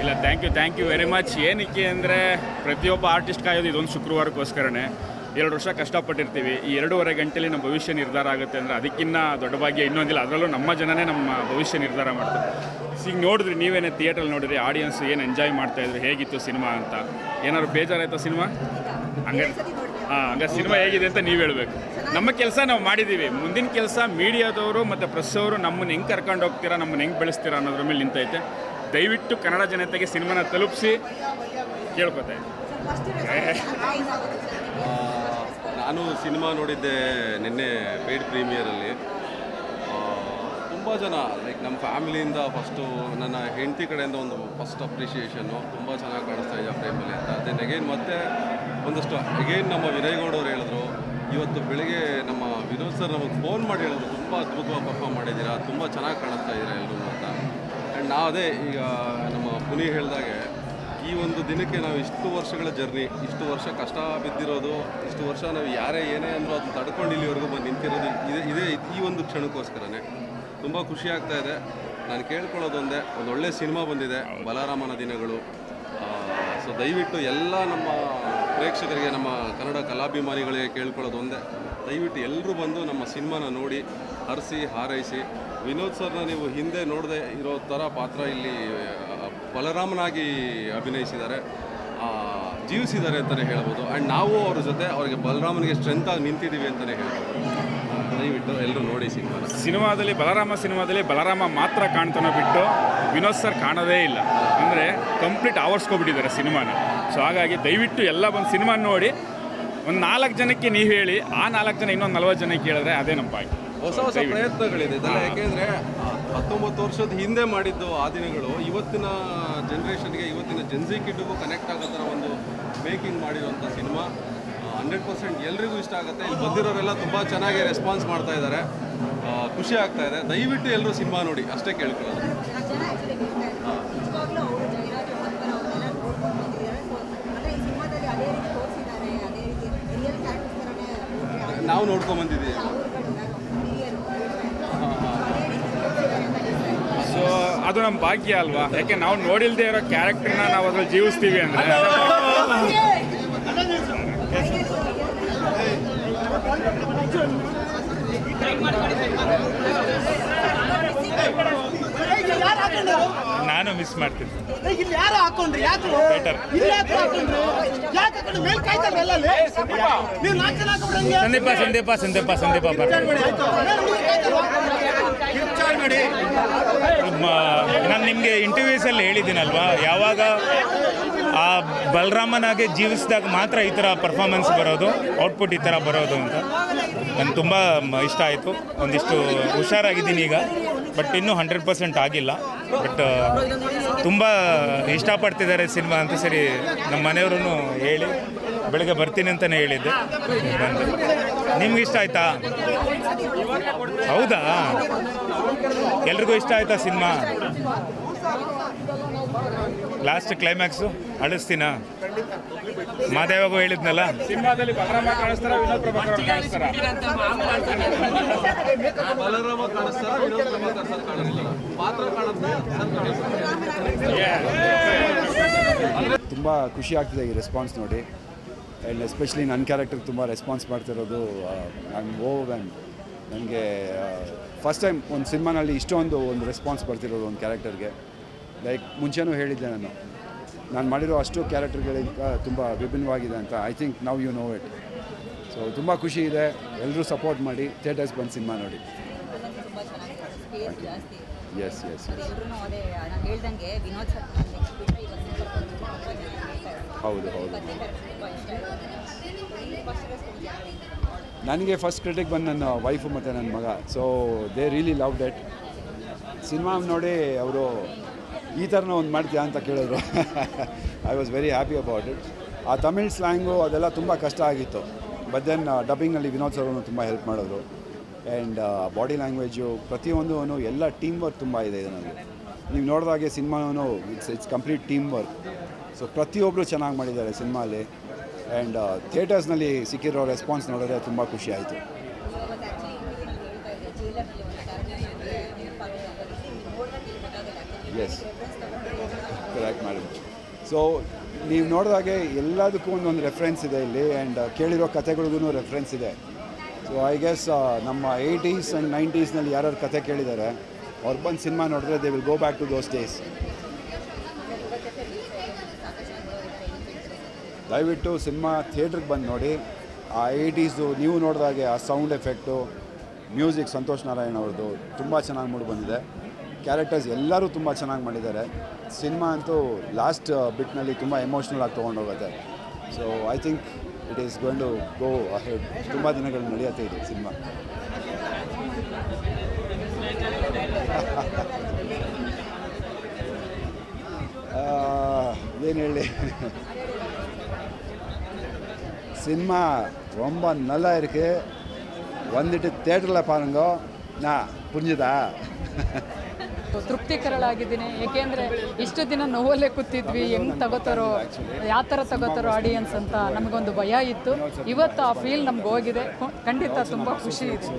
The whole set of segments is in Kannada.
ಇಲ್ಲ, ಥ್ಯಾಂಕ್ ಯು ವೆರಿ ಮಚ್. ಏನಕ್ಕೆ ಅಂದರೆ ಪ್ರತಿಯೊಬ್ಬ ಆರ್ಟಿಸ್ಟ್ ಕಾಯೋದು ಇದೊಂದು ಶುಕ್ರವಾರಕ್ಕೋಸ್ಕರನೇ. 2 ವರ್ಷ ಕಷ್ಟಪಟ್ಟಿರ್ತೀವಿ. ಈ 2.5 ಗಂಟೆಲಿ ನಮ್ಮ ಭವಿಷ್ಯ ನಿರ್ಧಾರ ಆಗುತ್ತೆ ಅಂದರೆ ಅದಕ್ಕಿಂತ ದೊಡ್ಡ ಭಾಗ್ಯ ಇನ್ನೊಂದಿಲ್ಲ. ಅದರಲ್ಲೂ ನಮ್ಮ ಜನನೇ ನಮ್ಮ ಭವಿಷ್ಯ ನಿರ್ಧಾರ ಮಾಡ್ತಾರೆ. ಈಗ ನೋಡಿದ್ರಿ, ನೀವೇನೇ ಥಿಯೇಟ್ರಲ್ಲಿ ನೋಡಿದ್ರಿ, ಆಡಿಯನ್ಸ್ ಏನು ಎಂಜಾಯ್ ಮಾಡ್ತಾಯಿದ್ರು, ಹೇಗಿತ್ತು ಸಿನಿಮಾ ಅಂತ. ಏನಾದ್ರು ಬೇಜಾರಾಯ್ತಾ ಸಿನಿಮಾ? ಹಂಗೆ ಸಿನಿಮಾ ಹೇಗಿದೆ ಅಂತ ನೀವು ಹೇಳಬೇಕು. ನಮ್ಮ ಕೆಲಸ ನಾವು ಮಾಡಿದ್ದೀವಿ. ಮುಂದಿನ ಕೆಲಸ ಮೀಡಿಯಾದವರು ಮತ್ತು ಪ್ರೆಸ್ ಅವರು ನಮ್ಮನ್ನು ಹೆಂಗೆ ಕರ್ಕೊಂಡು ಹೋಗ್ತೀರಾ, ನಮ್ಮನ್ನು ಹೆಂಗೆ ಬೆಳೆಸ್ತೀರಾ ಅನ್ನೋದ್ರ ಮೇಲೆ ನಿಂತೈತೆ. ದಯವಿಟ್ಟು ಕನ್ನಡ ಜನತೆಗೆ ಸಿನಿಮಾನ ತಲುಪಿಸಿ ಕೇಳ್ಕೊತಾ ಇದ್ದೀನಿ. ನಾನು ಸಿನಿಮಾ ನೋಡಿದ್ದೆ ನಿನ್ನೆ ಪೇಯ್ಡ್ ಪ್ರೀಮಿಯರಲ್ಲಿ. ತುಂಬ ಜನ ಲೈಕ್ ನಮ್ಮ ಫ್ಯಾಮಿಲಿಯಿಂದ ಫಸ್ಟು ನನ್ನ ಹೆಂಡತಿ ಕಡೆಯಿಂದ ಒಂದು ಫಸ್ಟ್ ಅಪ್ರಿಷಿಯೇಷನ್ನು, ತುಂಬ ಚೆನ್ನಾಗಿ ಕಾಣಿಸ್ತಾ ಇದೆ ಫ್ರೇಮಲ್ಲಿ ಅಂತ. ದೆನ್ ಅಗೇನ್ ಮತ್ತೆ ಒಂದಷ್ಟು ಅಗೇನ್ ನಮ್ಮ ವಿನಯ್ ಗೌಡವ್ರು ಹೇಳಿದ್ರು, ಇವತ್ತು ಬೆಳಿಗ್ಗೆ ನಮ್ಮ ವಿನೋದ್ ಸರ್ ನಮಗೆ ಫೋನ್ ಮಾಡಿ ಹೇಳಿದ್ರು, ತುಂಬ ಅದ್ಭುತವಾಗಿ ಪರ್ಫಾರ್ಮ್ ಮಾಡಿದ್ದೀರಾ, ತುಂಬ ಚೆನ್ನಾಗಿ ಕಾಣಿಸ್ತಾ ಇದ್ದೀರಾ ಎಲ್ಲರೂ ಅಂತ. ಆ್ಯಂಡ್ ನಾವು ಅದೇ ಈಗ ನಮ್ಮ ಪುನಿ ಹೇಳಿದಾಗೆ ಈ ಒಂದು ದಿನಕ್ಕೆ ನಾವು ಇಷ್ಟು ವರ್ಷಗಳ ಜರ್ನಿ, ಇಷ್ಟು ವರ್ಷ ಕಷ್ಟ ಬಿದ್ದಿರೋದು, ಇಷ್ಟು ವರ್ಷ ನಾವು ಯಾರೇ ಏನೇ ಅಂದರೂ ಅದನ್ನು ತಡ್ಕೊಂಡು ಇಲ್ಲಿವರೆಗೂ ಬಂದು ನಿಂತಿರೋದು ಇದೇ ಈ ಒಂದು ಕ್ಷಣಕ್ಕೋಸ್ಕರನೇ. ತುಂಬ ಖುಷಿ ಆಗ್ತಾ ಇದೆ. ನಾನು ಕೇಳ್ಕೊಳ್ಳೋದೊಂದೇ, ಒಂದು ಒಳ್ಳೆ ಸಿನಿಮಾ ಬಂದಿದೆ, ಬಲರಾಮನ ದಿನಗಳು. ಸೊ ದಯವಿಟ್ಟು ಎಲ್ಲ ನಮ್ಮ ಪ್ರೇಕ್ಷಕರಿಗೆ, ನಮ್ಮ ಕನ್ನಡ ಕಲಾಭಿಮಾನಿಗಳಿಗೆ ಕೇಳ್ಕೊಳ್ಳೋದೊಂದೇ, ದಯವಿಟ್ಟು ಎಲ್ಲರೂ ಬಂದು ನಮ್ಮ ಸಿನಿಮಾನ ನೋಡಿ ಹರಿಸಿ ಹಾರೈಸಿ. ವಿನೋದ್ ಸರ್ನ ನೀವು ಹಿಂದೆ ನೋಡದೆ ಇರೋ ಥರ ಪಾತ್ರ ಇಲ್ಲಿ ಬಲರಾಮನಾಗಿ ಅಭಿನಯಿಸಿದ್ದಾರೆ, ಜೀವಿಸಿದ್ದಾರೆ ಅಂತಲೇ ಹೇಳ್ಬೋದು. ಆ್ಯಂಡ್ ನಾವು ಅವ್ರ ಜೊತೆ ಅವರಿಗೆ ಬಲರಾಮನಿಗೆ ಸ್ಟ್ರೆಂತಾಗಿ ನಿಂತಿದ್ದೀವಿ ಅಂತಲೇ ಹೇಳ್ಬೋದು. ದಯವಿಟ್ಟು ಎಲ್ಲರೂ ನೋಡಿ ಸಿನಿಮಾದಲ್ಲಿ ಬಲರಾಮ ಮಾತ್ರ ಕಾಣ್ತಾನೋ ಬಿಟ್ಟು ವಿನೋದ್ ಸರ್ ಕಾಣೋದೇ ಇಲ್ಲ. ಅಂದರೆ ಕಂಪ್ಲೀಟ್ ಆವರ್ಸ್ಕೊಬಿಟ್ಟಿದ್ದಾರೆ ಸಿನಿಮಾನ. ಸೊ ಹಾಗಾಗಿ ದಯವಿಟ್ಟು ಎಲ್ಲ ಬಂದು ಸಿನಿಮಾ ನೋಡಿ ಒಂದು 4 ಜನಕ್ಕೆ ನೀವು ಹೇಳಿ, ಆ 4 ಜನ ಇನ್ನೊಂದು 40 ಜನಕ್ಕೆ ಹೇಳಿದ್ರೆ ಅದೇ ನಮ್ಮ ಭಾಗ್ಯ. ಹೊಸ ಪ್ರಯತ್ನಗಳಿದೆ ಇದೆಲ್ಲ. ಯಾಕೆಂದರೆ 19 ವರ್ಷದ ಹಿಂದೆ ಮಾಡಿದ್ದು ಆ ದಿನಗಳು ಇವತ್ತಿನ ಜನ್ರೇಷನ್ಗೆ, ಇವತ್ತಿನ ಜೆನ್ಸಿ ಕಿಡ್ಗೂ ಕನೆಕ್ಟ್ ಆಗೋ ಥರ ಒಂದು ಮೇಕಿಂಗ್ ಮಾಡಿರುವಂಥ ಸಿನಿಮಾ 100% ಎಲ್ರಿಗೂ ಇಷ್ಟ ಆಗುತ್ತೆ. ಇಲ್ಲಿ ಬಂದಿರೋರೆಲ್ಲ ತುಂಬ ಚೆನ್ನಾಗಿ ರೆಸ್ಪಾನ್ಸ್ ಮಾಡ್ತಾ ಇದ್ದಾರೆ, ಖುಷಿ ಆಗ್ತಾ ಇದೆ. ದಯವಿಟ್ಟು ಎಲ್ಲರೂ ಸಿನಿಮಾ ನೋಡಿ, ಅಷ್ಟೇ ಕೇಳ್ಕೊಳ್ಳೋದು. ನಾವು ನೋಡ್ಕೊಂಬಂದಿದ್ದೀವಿ. ಸೊ ಅದು ನಮ್ಮ ಭಾಗ್ಯ ಅಲ್ವಾ? ಯಾಕೆ ನಾವು ನೋಡಿಲ್ದೇ ಇರೋ ಕ್ಯಾರೆಕ್ಟರ್ನ ನಾವು ಅದ್ರಲ್ಲಿ ಜೀವಿಸ್ತೀವಿ ಅಂದರೆ ನಾನು ಮಿಸ್ ಮಾಡ್ತೀನಿ. ಸಂದೀಪ ನಾನು ನಿಮಗೆ ಇಂಟರ್ವ್ಯೂಸಲ್ಲಿ ಹೇಳಿದ್ದೀನಲ್ವಾ, ಯಾವಾಗ ಆ ಬಲರಾಮನಾಗೆ ಜೀವಿಸಿದಾಗ ಮಾತ್ರ ಈ ಥರ ಪರ್ಫಾರ್ಮೆನ್ಸ್ ಬರೋದು, ಔಟ್ಪುಟ್ ಈ ಥರ ಬರೋದು ಅಂತ ನನಗೆ ತುಂಬ ಇಷ್ಟ ಆಯಿತು. ಒಂದಿಷ್ಟು ಹುಷಾರಾಗಿದ್ದೀನಿ ಈಗ, ಬಟ್ ಇನ್ನೂ 100% ಆಗಿಲ್ಲ. ಬಟ್ ತುಂಬ ಇಷ್ಟಪಡ್ತಿದ್ದಾರೆ ಸಿನಿಮಾ ಅಂತ. ಸರಿ, ನಮ್ಮ ಮನೆಯವರು ಹೇಳಿ ಬೆಳಗ್ಗೆ ಬರ್ತೀನಿ ಅಂತಲೇ ಹೇಳಿದ್ದೆ, ಬಂದೆ. ನಿಮ್ಗೆ ಇಷ್ಟ ಆಯ್ತಾ? ಹೌದಾ? ಎಲ್ರಿಗೂ ಇಷ್ಟ ಆಯ್ತಾ ಸಿನಿಮಾ? ಲಾಸ್ಟ್ ಕ್ಲೈಮ್ಯಾಕ್ಸು ಅಳಿಸ್ತೀನ ಮಾದೇವಾಗೂ ಹೇಳಿದ್ನಲ್ಲ, ಸಿನಿಮಾದಲ್ಲಿ ಬಲರಾಮ ಕಾಣಿಸ್ತಾರ, ವಿನೋದ್ ಪ್ರಭಾಕರ್ ಕಾಣಿಸ್ತಾರ? ಬಲರಾಮ ಕಾಣಿಸ್ತಾರ, ವಿನೋದ್ ಪ್ರಭಾಕರ್ ಸರ್ ಕಾಣಿಸ್ತಾರ, ಪಾತ್ರ ಕಾಣಿಸ್ತಾರೆ. ತುಂಬ ಖುಷಿ ಆಗ್ತಿದೆ ಈ ರೆಸ್ಪಾನ್ಸ್ ನೋಡಿ. ಆ್ಯಂಡ್ ಎಸ್ಪೆಷಲಿ ನನ್ನ ಕ್ಯಾರೆಕ್ಟರ್ಗೆ ತುಂಬ ರೆಸ್ಪಾನ್ಸ್ ಮಾಡ್ತಿರೋದು ನನಗೆ ಫಸ್ಟ್ ಟೈಮ್ ಒಂದು ಸಿನಿಮಾನಲ್ಲಿ ಇಷ್ಟೊಂದು ಒಂದು ರೆಸ್ಪಾನ್ಸ್ ಬರ್ತಿರೋದು ಒಂದು ಕ್ಯಾರೆಕ್ಟರ್ಗೆ. ಲೈಕ್ ಮುಂಚೆನೂ ಹೇಳಿದ್ದೆ, ನಾನು ಮಾಡಿರೋ ಅಷ್ಟು ಕ್ಯಾರೆಕ್ಟರ್ಗಳಿಂದ ತುಂಬ ವಿಭಿನ್ನವಾಗಿದೆ ಅಂತ. I think now you know it. So ತುಂಬ ಖುಷಿ ಇದೆ. ಎಲ್ಲರೂ ಸಪೋರ್ಟ್ ಮಾಡಿ, ಥಿಯೇಟರ್ಸ್ ಬಂದು ಸಿನಿಮಾ ನೋಡಿ. ಎಸ್ ಹೌದು. ನನಗೆ ಫಸ್ಟ್ ಕ್ರಿಟಿಕ್ ಬಂದು ನನ್ನ ವೈಫು ಮತ್ತು ನನ್ನ ಮಗ. So they really love that cinema ನೋಡಿ. ಅವರು ಈ ಥರನೂ ಒಂದು ಮಾಡ್ತೀಯಾ ಅಂತ ಕೇಳಿದ್ರು. I was very happy about it. ಆ ತಮಿಳ್ ಸ್ಲ್ಯಾಂಗು ಅದೆಲ್ಲ ತುಂಬ ಕಷ್ಟ ಆಗಿತ್ತು. ಬಟ್ ದೆನ್ ಡಬ್ಬಿಂಗಲ್ಲಿ ವಿನೋದ್ ಸರ್ ತುಂಬ ಹೆಲ್ಪ್ ಮಾಡಿದ್ರು. ಆ್ಯಂಡ್ ಬಾಡಿ ಲ್ಯಾಂಗ್ವೇಜು ಪ್ರತಿಯೊಂದೂ ಎಲ್ಲ ಟೀಮ್ ವರ್ಕ್ ತುಂಬ ಇದೆ ನನಗೆ. ನೀವು ನೋಡಿದಾಗೆ ಸಿನಿಮಾನೂ it's complete team work. So ಪ್ರತಿಯೊಬ್ಬರು ಚೆನ್ನಾಗಿ ಮಾಡಿದ್ದಾರೆ ಸಿನಿಮಾಲಿ. ಆ್ಯಂಡ್ ಥಿಯೇಟರ್ಸ್ನಲ್ಲಿ ಸಿಕ್ಕಿರೋ ರೆಸ್ಪಾನ್ಸ್ ನೋಡಿದ್ರೆ ತುಂಬ ಖುಷಿ ಆಯಿತು. ಎಸ್ ಕ್ಯಾರೆಕ್ಟರ್ ಆ್ಯಕ್ಟ್ ಮಾಡಿದ್ರು. ಸೊ ನೀವು ನೋಡಿದಾಗೆ ಎಲ್ಲದಕ್ಕೂ ಒಂದೊಂದು ರೆಫರೆನ್ಸ್ ಇದೆ ಇಲ್ಲಿ, ಆ್ಯಂಡ್ ಕೇಳಿರೋ ಕತೆಗಳಿಗೂ ರೆಫರೆನ್ಸ್ ಇದೆ. ಸೊ ಐ ಗೆಸ್ ನಮ್ಮ 80s ಆ್ಯಂಡ್ 90sನಲ್ಲಿ ಯಾರ್ಯಾರು ಕತೆ ಕೇಳಿದ್ದಾರೆ ಅವ್ರು ಬಂದು ಸಿನಿಮಾ ನೋಡಿದ್ರೆ they will go back to those days. ದಯವಿಟ್ಟು ಸಿನಿಮಾ ಥಿಯೇಟ್ರಿಗೆ ಬಂದು ನೋಡಿ. ಆ 80s ನೀವು ನೋಡಿದಾಗೆ ಆ sound effect, music Santhosh Narayan ಅವ್ರದ್ದು ತುಂಬ ಚೆನ್ನಾಗಿ ಮೂಡಿ ಬಂದಿದೆ. ಕ್ಯಾರೆಕ್ಟರ್ಸ್ ಎಲ್ಲರೂ ತುಂಬ ಚೆನ್ನಾಗಿ ಮಾಡಿದ್ದಾರೆ. ಸಿನಿಮಾ ಅಂತೂ ಲಾಸ್ಟ್ ಬಿಟ್ನಲ್ಲಿ ತುಂಬ ಎಮೋಷ್ನಲ್ ಆಗಿ ತೊಗೊಂಡೋಗುತ್ತೆ. So I think it is going to go ahead. ತುಂಬ ದಿನಗಳು ನಡೆಯುತ್ತೆ ಇದು ಸಿನಿಮಾ. ಏನು ಹೇಳಿ, சினிமா ரொம்ப நல்லா இருக்குது, வந்துட்டு ಥಿಯೇಟ್ರಲ್ಲ பாருங்க. புரிஞ்சுதா? ತೃಪ್ತಿಕರಳಾಗಿದ್ದೀನಿ. ಏಕೆಂದರೆ ಇಷ್ಟು ದಿನ ನೋವಲ್ಲೇ ಕೂತಿದ್ವಿ, ಹೆಂಗೆ ತಗೋತಾರೋ, ಯಾವ ಥರ ತಗೋತಾರೋ ಆಡಿಯನ್ಸ್ ಅಂತ ನಮಗೊಂದು ಭಯ ಇತ್ತು. ಇವತ್ತು ಆ ಫೀಲ್ ನಮ್ಗೆ ಹೋಗಿದೆ. ಖಂಡಿತ ತುಂಬ ಖುಷಿ ಇದೆ.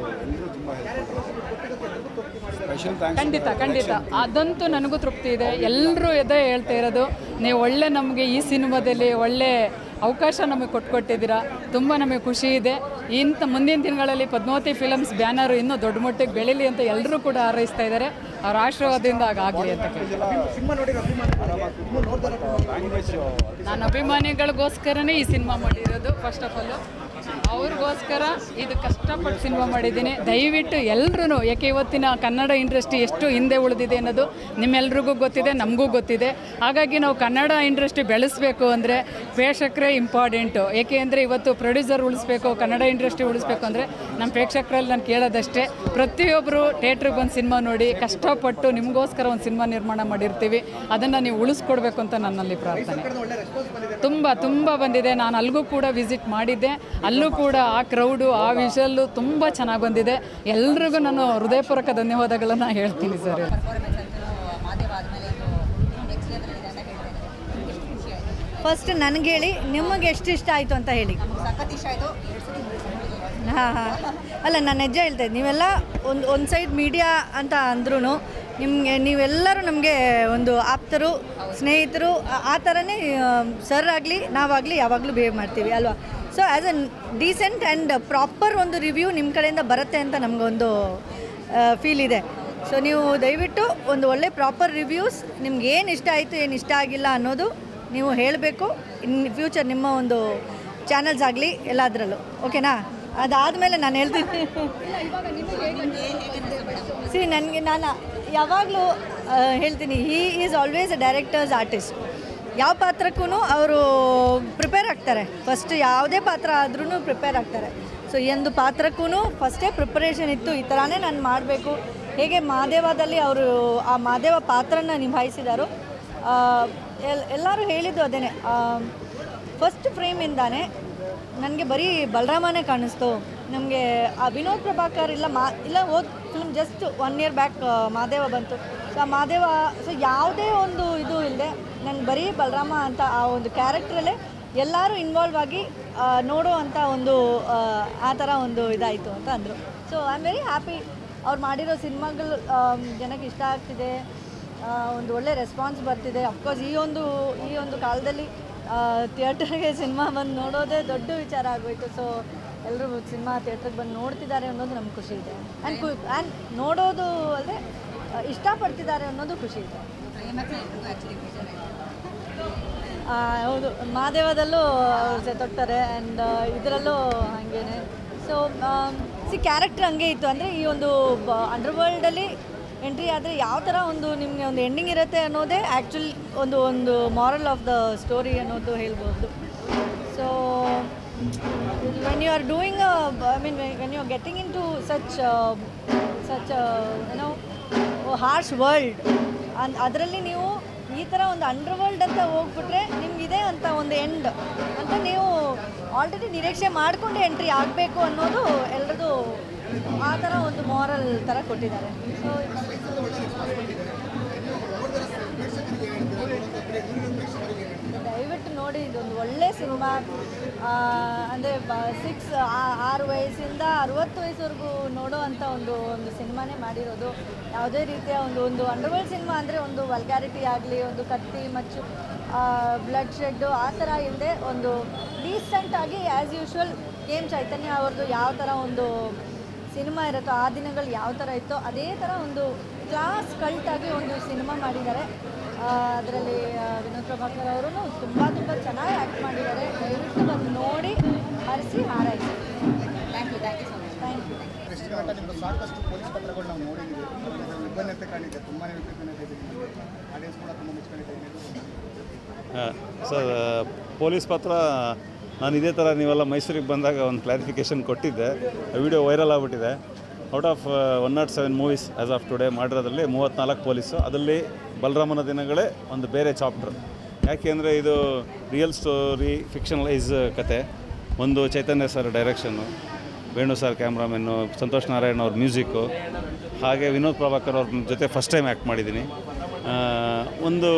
ಖಂಡಿತ ಖಂಡಿತ ಅದಂತೂ ನನಗೂ ತೃಪ್ತಿ ಇದೆ. ಎಲ್ಲರೂ ಎದೆ ಹೇಳ್ತಾ ಇರೋದು, ನೀವು ಒಳ್ಳೆ ನಮಗೆ ಈ ಸಿನಿಮಾದಲ್ಲಿ ಒಳ್ಳೆ ಅವಕಾಶ ನಮಗೆ ಕೊಟ್ಟಿದ್ದೀರಾ. ತುಂಬ ನಮಗೆ ಖುಷಿ ಇದೆ. ಇಂಥ ಮುಂದಿನ ದಿನಗಳಲ್ಲಿ ಪದ್ಮಾವತಿ ಫಿಲಮ್ಸ್ ಬ್ಯಾನರು ಇನ್ನೂ ದೊಡ್ಡ ಮಟ್ಟಿಗೆ ಬೆಳೀಲಿ ಅಂತ ಎಲ್ಲರೂ ಕೂಡ ಹಾರೈಸ್ತಾ ಇದ್ದಾರೆ. ಅವ್ರ ಆಶೀರ್ವಾದದಿಂದ ಆಗಲಿ ಅಂತ ನಾನು ಅಭಿಮಾನಿಗಳಿಗೋಸ್ಕರನೇ ಈ ಸಿನಿಮಾ ಮಾಡಿರೋದು. ಫಸ್ಟ್ ಆಫ್ ಆಲು ಅವ್ರಿಗೋಸ್ಕರ ಇದು ಕಷ್ಟಪಟ್ಟು ಸಿನಿಮಾ ಮಾಡಿದ್ದೀನಿ. ದಯವಿಟ್ಟು ಎಲ್ಲರೂ, ಯಾಕೆ ಇವತ್ತಿನ ಕನ್ನಡ ಇಂಡಸ್ಟ್ರಿ ಎಷ್ಟು ಹಿಂದೆ ಉಳಿದಿದೆ ಅನ್ನೋದು ನಿಮ್ಮೆಲ್ರಿಗೂ ಗೊತ್ತಿದೆ, ನಮಗೂ ಗೊತ್ತಿದೆ. ಹಾಗಾಗಿ ನಾವು ಕನ್ನಡ ಇಂಡಸ್ಟ್ರಿ ಬೆಳೆಸಬೇಕು ಅಂದರೆ ಪ್ರೇಕ್ಷಕರೇ ಇಂಪಾರ್ಟೆಂಟು. ಏಕೆ ಅಂದರೆ ಇವತ್ತು ಪ್ರೊಡ್ಯೂಸರ್ ಉಳಿಸ್ಬೇಕು, ಕನ್ನಡ ಇಂಡಸ್ಟ್ರಿ ಉಳಿಸ್ಬೇಕು ಅಂದರೆ ನಮ್ಮ ಪ್ರೇಕ್ಷಕರಲ್ಲಿ ನಾನು ಕೇಳೋದಷ್ಟೇ, ಪ್ರತಿಯೊಬ್ಬರು ಥಿಯೇಟ್ರಿಗೆ ಬಂದು ಸಿನಿಮಾ ನೋಡಿ, ಕಷ್ಟಪಟ್ಟು ನಿಮಗೋಸ್ಕರ ಒಂದು ಸಿನಿಮಾ ನಿರ್ಮಾಣ ಮಾಡಿರ್ತೀವಿ, ಅದನ್ನು ನೀವು ಉಳಿಸ್ಕೊಡ್ಬೇಕು ಅಂತ ನನ್ನಲ್ಲಿ ಪ್ರಾರ್ಥನೆ. ತುಂಬ ಬಂದಿದೆ. ನಾನು ಅಲ್ಲಿಗೂ ಕೂಡ ವಿಸಿಟ್ ಮಾಡಿದ್ದೆ. ಅಲ್ಲೂ ಕೂಡ ಆ ಕ್ರೌಡು, ಆ ವಿಷಲ್ಲು ತುಂಬ ಚೆನ್ನಾಗಿ ಬಂದಿದೆ. ಎಲ್ರಿಗೂ ನಾನು ಹೃದಯಪೂರ್ವಕ ಧನ್ಯವಾದಗಳನ್ನು ಹೇಳ್ತೀನಿ ಸರ್. ಫಸ್ಟ್ ನನಗೆ ಹೇಳಿ, ನಿಮಗೆ ಎಷ್ಟು ಇಷ್ಟ ಆಯಿತು ಅಂತ ಹೇಳಿ. ಹಾಂ ಅಲ್ಲ, ನಾನು ನಿಜ ಹೇಳ್ತಾ ಇದ್ದೆ, ನೀವೆಲ್ಲ ಒಂದು ಸೈಡ್ ಮೀಡಿಯಾ ಅಂತ ಅಂದ್ರೂ ನಿಮಗೆ ನೀವೆಲ್ಲರೂ ನಮಗೆ ಒಂದು ಆಪ್ತರು, ಸ್ನೇಹಿತರು. ಆ ಥರನೇ ಸರ್ ಆಗಲಿ ನಾವಾಗಲಿ ಯಾವಾಗಲೂ ಬಿಹೇವ್ ಮಾಡ್ತೀವಿ ಅಲ್ವಾ. So as a decent and proper ಒಂದು ರಿವ್ಯೂ ನಿಮ್ಮ ಕಡೆಯಿಂದ ಬರುತ್ತೆ ಅಂತ ನಮಗೊಂದು ಫೀಲ್ ಇದೆ. ಸೊ ನೀವು ದಯವಿಟ್ಟು ಒಂದು ಒಳ್ಳೆ ಪ್ರಾಪರ್ ರಿವ್ಯೂಸ್, ನಿಮ್ಗೆ ಏನು ಇಷ್ಟ ಆಯಿತು, ಏನು ಇಷ್ಟ ಆಗಿಲ್ಲ ಅನ್ನೋದು ನೀವು ಹೇಳಬೇಕು. ಇನ್ ಫ್ಯೂಚರ್ ನಿಮ್ಮ ಒಂದು ಚಾನಲ್ಸ್ ಆಗಲಿ ಎಲ್ಲದರಲ್ಲೂ, ಓಕೆನಾ? ಅದಾದಮೇಲೆ ನಾನು ಹೇಳ್ತೀನಿ. ಸರಿ, ನಾನು ಯಾವಾಗಲೂ ಹೇಳ್ತೀನಿ, he is always a directors artist. ಯಾವ ಪಾತ್ರಕ್ಕೂ ಅವರು ಪ್ರಿಪೇರ್ ಆಗ್ತಾರೆ. ಫಸ್ಟ್ ಯಾವುದೇ ಪಾತ್ರ ಆದ್ರೂ ಪ್ರಿಪೇರ್ ಆಗ್ತಾರೆ. ಸೊ ಈ ಒಂದು ಪಾತ್ರಕ್ಕೂ ಫಸ್ಟೇ ಪ್ರಿಪರೇಷನ್ ಇತ್ತು, ಈ ಥರನೇ ನಾನು ಮಾಡಬೇಕು. ಹೇಗೆ ಮಹಾದೇವದಲ್ಲಿ ಅವರು ಆ ಮಹಾದೇವ ಪಾತ್ರನ ನಿಭಾಯಿಸಿದಾರೋ, ಎಲ್ಲರೂ ಹೇಳಿದ್ದು ಅದೇ. ಫಸ್ಟ್ ಫ್ರೇಮಿಂದಾನೇ ನನಗೆ ಬರೀ ಬಲರಾಮನೇ ಕಾಣಿಸ್ತು. ನಮಗೆ ಆ ವಿನೋದ್ ಪ್ರಭಾಕರ್ ಇಲ್ಲ ಹೋದ film just 1 year back Mahadeva ಬಂತು. ಸೊ ಆ ಮಹಾದೇವ, ಸೊ ಯಾವುದೇ ಒಂದು ಇದು ಇಲ್ಲದೆ ನಾನು ಬರೀ ಬಲರಾಮ ಅಂತ ಆ ಒಂದು ಕ್ಯಾರೆಕ್ಟ್ರಲ್ಲೇ ಎಲ್ಲರೂ ಇನ್ವಾಲ್ವ್ ಆಗಿ ನೋಡೋ ಅಂಥ ಒಂದು ಆ ಥರ ಒಂದು ಇದಾಯಿತು ಅಂತ ಅಂದರು. So I am very happy. ಅವ್ರು ಮಾಡಿರೋ ಸಿನಿಮಾಗಳು ಜನಕ್ಕೆ ಇಷ್ಟ ಆಗ್ತಿದೆ, ಒಂದು ಒಳ್ಳೆ ರೆಸ್ಪಾನ್ಸ್ ಬರ್ತಿದೆ. ಅಫ್ಕೋರ್ಸ್ ಈ ಒಂದು ಕಾಲದಲ್ಲಿ ಥಿಯೇಟರ್ಗೆ ಸಿನಿಮಾ ಬಂದು ನೋಡೋದೇ ದೊಡ್ಡ ವಿಚಾರ ಆಗೋಯಿತು. ಸೊ ಎಲ್ಲರೂ ಸಿನಿಮಾ ಥಿಯೇಟ್ರಿಗೆ ಬಂದು ನೋಡ್ತಿದ್ದಾರೆ ಅನ್ನೋದು ನಮ್ಗೆ ಖುಷಿ ಇದೆ. ಆ್ಯಂಡ್ ನೋಡೋದು ಅಲ್ಲದೆ ಇಷ್ಟಪಡ್ತಿದ್ದಾರೆ ಅನ್ನೋದು ಖುಷಿ ಇದೆ. ಹೌದು, ಮಹಾದೇವದಲ್ಲೂ ಸೆತೊಡ್ತಾರೆ ಆ್ಯಂಡ್ ಇದರಲ್ಲೂ ಹಾಗೇನೆ. ಸೊ ಕ್ಯಾರೆಕ್ಟರ್ ಹಂಗೆ ಇತ್ತು. ಅಂದರೆ ಈ ಒಂದು ಅಂಡರ್ವರ್ಲ್ಡಲ್ಲಿ ಎಂಟ್ರಿ ಆದರೆ ಯಾವ ಥರ ಒಂದು ನಿಮಗೆ ಒಂದು ಎಂಡಿಂಗ್ ಇರುತ್ತೆ ಅನ್ನೋದೇ ಆ್ಯಕ್ಚುಲಿ ಒಂದು ಮಾರಲ್ ಆಫ್ ದ ಸ್ಟೋರಿ ಅನ್ನೋದು ಹೇಳ್ಬೋದು. So when you are doing when you are getting into such ಏನೋ ಹಾರ್ಶ್ ವರ್ಲ್ಡ್, ಅದರಲ್ಲಿ ನೀವು ಈ ಥರ ಒಂದು ಅಂಡರ್ವರ್ಲ್ಡ್ ಅಂತ ಹೋಗ್ಬಿಟ್ರೆ ನಿಮಗಿದೆ ಅಂತ ಒಂದು ಎಂಡ್ ಅಂತ ನೀವು ಆಲ್ರೆಡಿ ನಿರೀಕ್ಷೆ ಮಾಡಿಕೊಂಡು ಎಂಟ್ರಿ ಆಗಬೇಕು ಅನ್ನೋದು ಎಲ್ಲರದು ಆ ಥರ ಒಂದು ಮಾರಲ್ ಥರ ಕೊಟ್ಟಿದ್ದಾರೆ. ಸೊ ದಯವಿಟ್ಟು ನೋಡಿ. ನೋಡಿ ಇದೊಂದು ಒಳ್ಳೆ ಸಿನಿಮಾ. ಅಂದರೆ 6 ವಯಸ್ಸಿಂದ 60 ವಯಸ್ಸುವರೆಗೂ ನೋಡೋ ಅಂಥ ಒಂದು ಸಿನಿಮಾನೇ ಮಾಡಿರೋದು. ಯಾವುದೇ ರೀತಿಯ ಒಂದು ಅಂಡರ್ವರ್ಲ್ಡ್ ಸಿನಿಮಾ ಅಂದರೆ ಒಂದು ವಲ್ಗ್ಯಾರಿಟಿ ಆಗಲಿ, ಒಂದು ಕತ್ತಿ ಮಚ್ಚು, ಬ್ಲಡ್ ಶೆಡ್ಡು ಆ ಥರ ಇಲ್ಲದೆ ಒಂದು ಡೀಸೆಂಟಾಗಿ ಆ್ಯಸ್ ಯೂಶ್ವಲ್ ಗೇಮ್ ಚೈತನ್ಯ ಅವ್ರದ್ದು ಯಾವ ಥರ ಒಂದು ಸಿನಿಮಾ ಇರುತ್ತೋ, ಆ ದಿನಗಳು ಯಾವ ಥರ ಇತ್ತೋ ಅದೇ ಥರ ಒಂದು ಕ್ಲಾಸ್ ಕಲ್ಟಾಗಿ ಒಂದು ಸಿನಿಮಾ ಮಾಡಿದ್ದಾರೆ. ಅದರಲ್ಲಿ ವಿನೋದ್ ಪ್ರಭಾಕರ್ ಅವರು ತುಂಬ ಚೆನ್ನಾಗಿ ಆ್ಯಕ್ಟ್ ಮಾಡಿದ್ದಾರೆ. ದಯವಿಟ್ಟು ಬಂದು ನೋಡಿ ಹರಿಸಿ ಹಾರೈಸಿ. Thank you so much. Thank you. ನಿಮ್ಮದು ಸಾಕಷ್ಟು ಪೊಲೀಸ್ ಪತ್ರಗಳು ನಾವು ನೋಡಿದ್ದೀವಿ. ವಿಭಿನ್ನತೆ ಕಾಣಿದೆ, ತುಂಬಾ ವಿಭಿನ್ನತೆ ಇದೆ. ಆಡಿಯನ್ಸ್ ಕೂಡ ತುಂಬ ಮೆಚ್ಕೊಂಡಿದೆ. ಸರ್, ಪೊಲೀಸ್ ಪತ್ರ ನಾನು ಇದೇ ಥರ ನೀವೆಲ್ಲ ಮೈಸೂರಿಗೆ ಬಂದಾಗ ಒಂದು ಕ್ಲಾರಿಫಿಕೇಷನ್ ಕೊಟ್ಟಿದ್ದೆ. ವಿಡಿಯೋ ವೈರಲ್ ಆಗಿಬಿಟ್ಟಿದೆ. Out of 107 movies as of today ಮಾಡಿರೋದ್ರಲ್ಲಿ 34 ಪೊಲೀಸು. ಅದರಲ್ಲಿ ಬಲರಾಮನ ದಿನಗಳೇ ಒಂದು ಬೇರೆ ಚಾಪ್ಟರ್. ಯಾಕೆ ಅಂದರೆ ಇದು ರಿಯಲ್ ಸ್ಟೋರಿ, ಫಿಕ್ಷನಲೈಸ್ ಕತೆ. ಒಂದು Chaitanya sir direction, Venu sir cameraman, Santosh Narayan ಅವ್ರ ಮ್ಯೂಸಿಕ್ಕು, ಹಾಗೆ ವಿನೋದ್ ಪ್ರಭಾಕರ್ ಅವ್ರ ಜೊತೆ ಫಸ್ಟ್ ಟೈಮ್ ಆ್ಯಕ್ಟ್ ಮಾಡಿದ್ದೀನಿ. ಒಂದು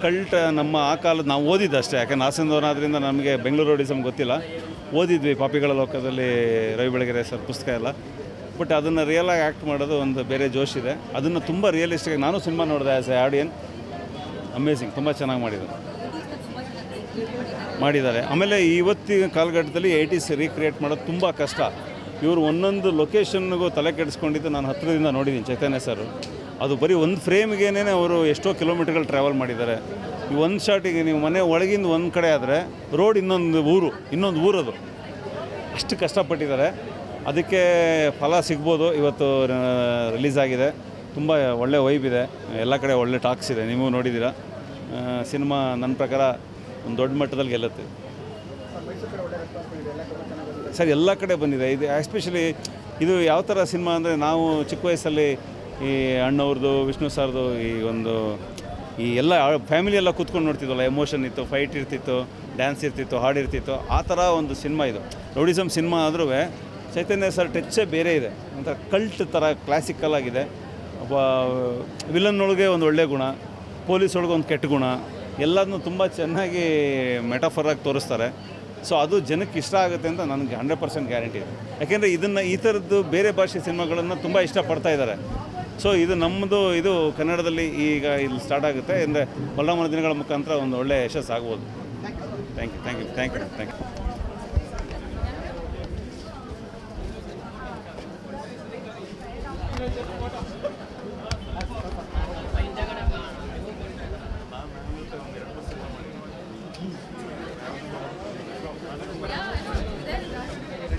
ಕಲ್ಟ್ ನಮ್ಮ ಆ ಕಾಲದ ನಾವು ಓದಿದ್ದು ಅಷ್ಟೇ. ಯಾಕಂದ್ರೆ ಹಾಸನದವನಾದ್ರಿಂದ ನಮಗೆ ಬೆಂಗಳೂರು ರೋಡಿಸಮ್ ಗೊತ್ತಿಲ್ಲ. ಓದಿದ್ವಿ ಪಾಪಿಗಳ ಲೋಕದಲ್ಲಿ ರವಿ ಬೆಳಗೆರೆ ಸರ್ ಪುಸ್ತಕ ಎಲ್ಲ. ಬಟ್ ಅದನ್ನು ರಿಯಲಾಗಿ ಆ್ಯಕ್ಟ್ ಮಾಡೋದು ಒಂದು ಬೇರೆ ಜೋಶ್ ಇದೆ. ಅದನ್ನು ತುಂಬ ರಿಯಲಿಸ್ಟಿಕ್ ನಾನು ಸಿನಿಮಾ ನೋಡಿದೆ ಆ್ಯಸ್ ಎ ಆಡಿಯನ್. ಅಮೇಝಿಂಗ್, ತುಂಬ ಚೆನ್ನಾಗಿ ಮಾಡಿದ್ದಾರೆ. ಆಮೇಲೆ ಇವತ್ತಿನ ಕಾಲಘಟ್ಟದಲ್ಲಿ 80s ರೀಕ್ರಿಯೇಟ್ ಮಾಡೋದು ತುಂಬ ಕಷ್ಟ. ಇವರು ಒಂದೊಂದು ಲೊಕೇಶನ್ಗೂ ತಲೆ ಕೆಡಿಸ್ಕೊಂಡಿದ್ದು ನಾನು ಹತ್ತಿರದಿಂದ ನೋಡಿದ್ದೀನಿ. ಚೈತನ್ಯ ಸರ್ ಅದು ಬರೀ ಒಂದು ಫ್ರೇಮ್ಗೇನೆ ಅವರು ಎಷ್ಟೋ ಕಿಲೋಮೀಟರ್ಗಳು ಟ್ರಾವೆಲ್ ಮಾಡಿದ್ದಾರೆ. ಈ ಒಂದು ಶಾಟಿಗೆ ನೀವು ಮನೆ ಒಳಗಿಂದ ಒಂದು ಕಡೆ ಆದರೆ ರೋಡ್ ಇನ್ನೊಂದು ಊರದು ಅಷ್ಟು ಕಷ್ಟಪಟ್ಟಿದ್ದಾರೆ. ಅದಕ್ಕೆ ಫಲ ಸಿಗ್ಬೋದು. ಇವತ್ತು ರಿಲೀಸ್ ಆಗಿದೆ. ತುಂಬ ಒಳ್ಳೆ ವೈಬ್ ಇದೆ, ಎಲ್ಲ ಕಡೆ ಒಳ್ಳೆ ಟಾಕ್ಸ್ ಇದೆ. ನೀವು ನೋಡಿದ್ದೀರಾ. ಸಿನಿಮಾ ನನ್ನ ಪ್ರಕಾರ ಒಂದು ದೊಡ್ಡ ಮಟ್ಟದಲ್ಲಿ ಗೆಲ್ಲುತ್ತೆ ಸರ್. ಎಲ್ಲ ಕಡೆ ಬಂದಿದೆ. ಇದು ಎಸ್ಪೆಷಲಿ ಇದು ಯಾವ ಥರ ಸಿನಿಮಾ ಅಂದರೆ, ನಾವು ಚಿಕ್ಕ ವಯಸ್ಸಲ್ಲಿ ಈ ಅಣ್ಣವ್ರದ್ದು, ವಿಷ್ಣು ಸರ್ದು ಈ ಎಲ್ಲ ಫ್ಯಾಮಿಲಿ ಎಲ್ಲ ಕೂತ್ಕೊಂಡು ನೋಡ್ತಿದ್ವಲ್ಲ. ಎಮೋಷನ್ ಇತ್ತು, ಫೈಟ್ ಇರ್ತಿತ್ತು, ಡ್ಯಾನ್ಸ್ ಇರ್ತಿತ್ತು, ಹಾಡು ಇರ್ತಿತ್ತು. ಆ ಥರ ಒಂದು ಸಿನಿಮಾ ಇದು. ರೌಡಿಸಮ್ ಸಿನಿಮಾ ಆದ್ರೂ ಚೈತನ್ಯ ಸರ್ ಟಚ್ಚೇ ಬೇರೆ ಇದೆ. ಒಂಥರ ಕಲ್ಟ್ ಥರ ಕ್ಲಾಸಿಕಲ್ ಆಗಿದೆ. ಒಬ್ಬ ವಿಲನ್ನೊಳಗೆ ಒಂದು ಒಳ್ಳೆ ಗುಣ, ಪೊಲೀಸ್ ಒಳಗೆ ಒಂದು ಕೆಟ್ಟ ಗುಣ, ಎಲ್ಲದನ್ನೂ ತುಂಬ ಚೆನ್ನಾಗಿ ಮೆಟಾಫರಾಗಿ ತೋರಿಸ್ತಾರೆ. ಸೊ ಅದು ಜನಕ್ಕೆ ಇಷ್ಟ ಆಗುತ್ತೆ ಅಂತ ನನಗೆ 100% ಗ್ಯಾರಂಟಿ ಇದೆ. ಯಾಕೆಂದರೆ ಈ ಥರದ್ದು ಬೇರೆ ಭಾಷೆ ಸಿನಿಮಾಗಳನ್ನು ತುಂಬ ಇಷ್ಟಪಡ್ತಾ ಇದ್ದಾರೆ. ಸೊ ಇದು ನಮ್ಮದು ಇದು ಕನ್ನಡದಲ್ಲಿ ಈಗ ಇಲ್ಲಿ ಸ್ಟಾರ್ಟ್ ಆಗುತ್ತೆ ಅಂದರೆ ಬಲರಾಮನ ದಿನಗಳ ಮುಖಾಂತರ ಒಂದು ಒಳ್ಳೆಯ ಯಶಸ್ಸು ಆಗ್ಬೋದು. Thank you.